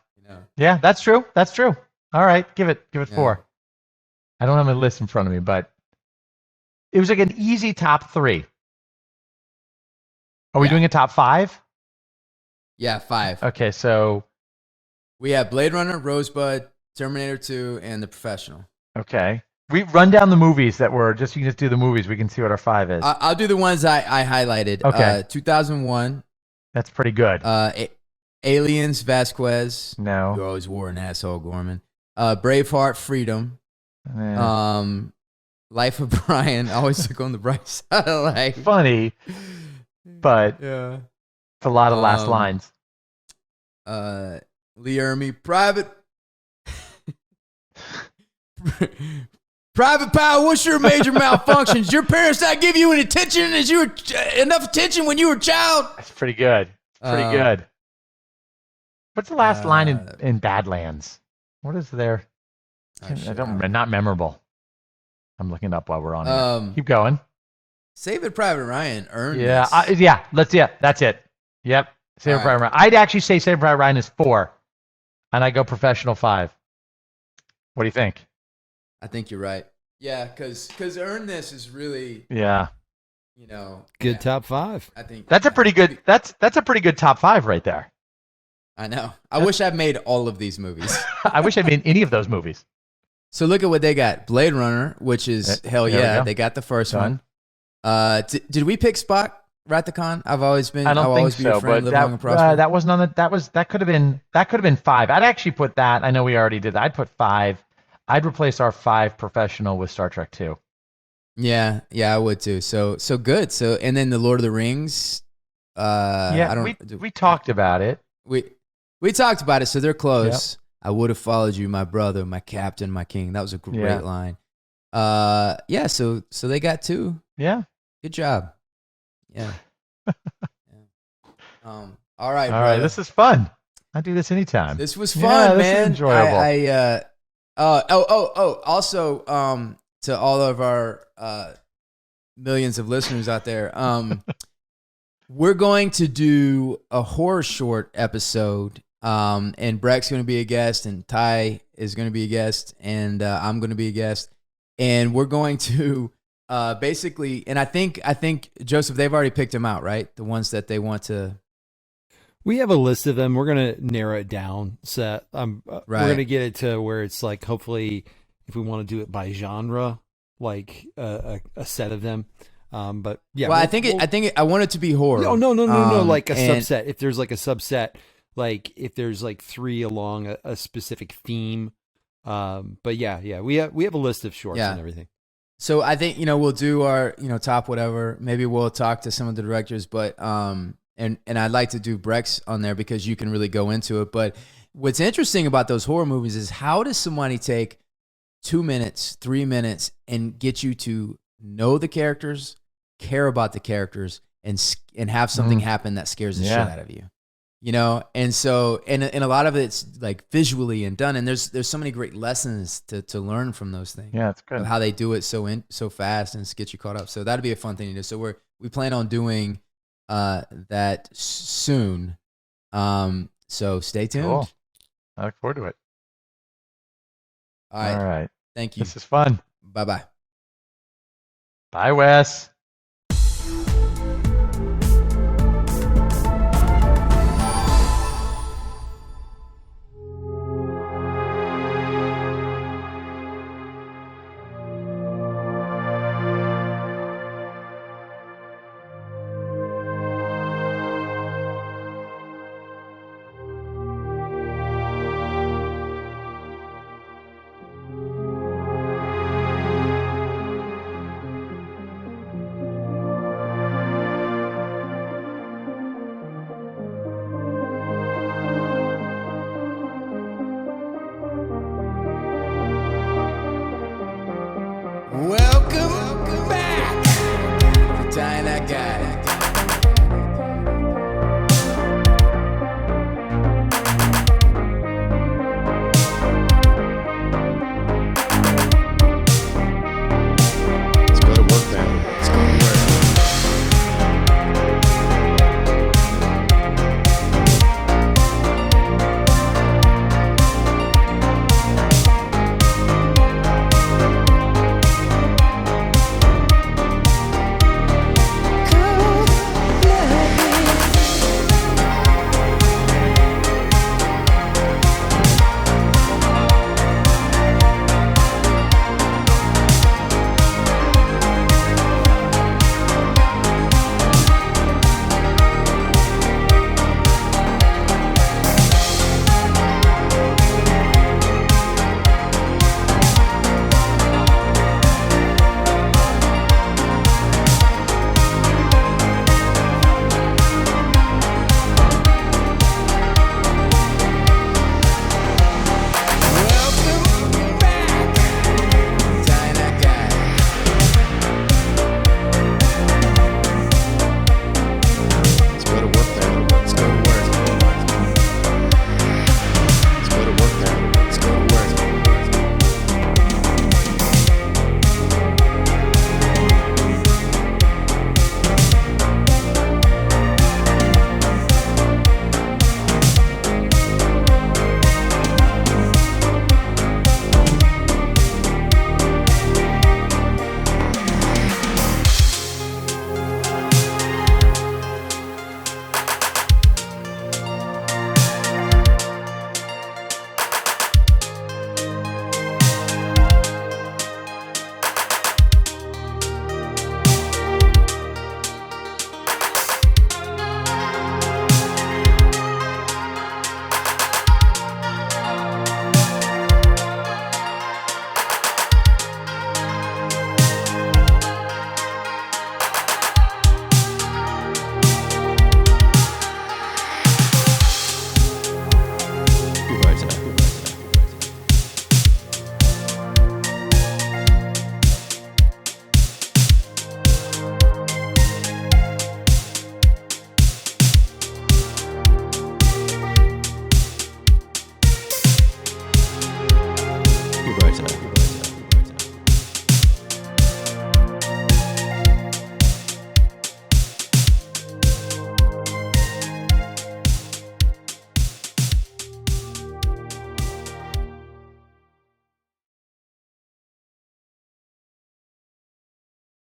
Speaker 2: Yeah, that's true. That's true. All right, give it 4. I don't have my list in front of me, but it was like an easy top 3. Are we doing a top 5?
Speaker 1: Yeah, 5.
Speaker 2: Okay, so
Speaker 1: we have Blade Runner, Rosebud, Terminator 2, and The Professional.
Speaker 2: Okay. We run down the movies you can just do the movies. We can see what our 5 is.
Speaker 1: I'll do the ones I highlighted.
Speaker 2: Okay.
Speaker 1: 2001.
Speaker 2: That's pretty good.
Speaker 1: Aliens, Vasquez.
Speaker 2: No.
Speaker 1: You always wore an asshole, Gorman. Braveheart, Freedom. Life of Brian. Always look on the bright side of life.
Speaker 2: Funny, but it's a lot of last lines.
Speaker 1: Lee Ermey, Private Power, what's your major malfunctions? Your parents not give you any attention enough attention when you were a child?
Speaker 2: That's pretty good. Good. What's the last line in Badlands? What is there? I don't remember. Not memorable. I'm looking up while we're on here. Keep going.
Speaker 1: Saving Private Ryan earned this.
Speaker 2: That's it. Yep. Saving Private Ryan. I'd actually say Saving Private Ryan is 4, and I go Professional 5. What do you think?
Speaker 1: I think you're right. Yeah, because earn this is really
Speaker 3: good top 5.
Speaker 1: I think
Speaker 2: that's a pretty good. That's a pretty good top 5 right there.
Speaker 1: I know. I wish I'd made all of these movies.
Speaker 2: I wish I made any of those movies.
Speaker 1: So look at what they got. Blade Runner, which is hell yeah. They got the first one. Did we pick Spock, Rathacon? I don't think so. But that wasn't on the. That could have been 5. I'd actually put that. I know we already did that. I'd put 5. I'd replace our 5 Professional with Star Trek 2. Yeah, I would too. So good. So and then the Lord of the Rings.
Speaker 2: We talked about it.
Speaker 1: We talked about it. So they're close. Yep. I would have followed you, my brother, my captain, my king. That was a great line. Yeah. So they got 2.
Speaker 2: Yeah.
Speaker 1: Good job. Yeah. All right.
Speaker 2: All right. This is fun. I do this anytime.
Speaker 1: This was fun,
Speaker 2: this
Speaker 1: man.
Speaker 2: is enjoyable.
Speaker 1: Also, to all of our millions of listeners out there, we're going to do a horror short episode, and Breck's going to be a guest, and Ty is going to be a guest, and I'm going to be a guest, and we're going to basically, and I think Joseph, they've already picked them out, right? The ones that they want to.
Speaker 3: We have a list of them. We're going to narrow it down. So we're going to get it to where it's like, hopefully, if we want to do it by genre, like a set of them. But yeah.
Speaker 1: Well, I want it to be horror.
Speaker 3: No. Like a subset. If there's like a subset, like if there's like 3 along a specific theme. But yeah. We have a list of shorts and everything.
Speaker 1: So I think, we'll do our, top whatever. Maybe we'll talk to some of the directors, but, and I'd like to do Breck's on there because you can really go into it. But what's interesting about those horror movies is, how does somebody take 2 minutes, 3 minutes and get you to know the characters, care about the characters, and have something happen that scares the shit out of you, And so, and a lot of it's like visually and done. And there's so many great lessons to learn from those things.
Speaker 2: Yeah, it's good.
Speaker 1: How they do it so fast and get you caught up. So that'd be a fun thing to do. So we plan on doing that soon. So stay tuned.
Speaker 2: Cool. I look forward to it.
Speaker 1: All right. Thank you.
Speaker 2: This is fun.
Speaker 1: Bye-bye.
Speaker 2: Bye, Wes.
Speaker 1: Welcome back to Tying That Guy.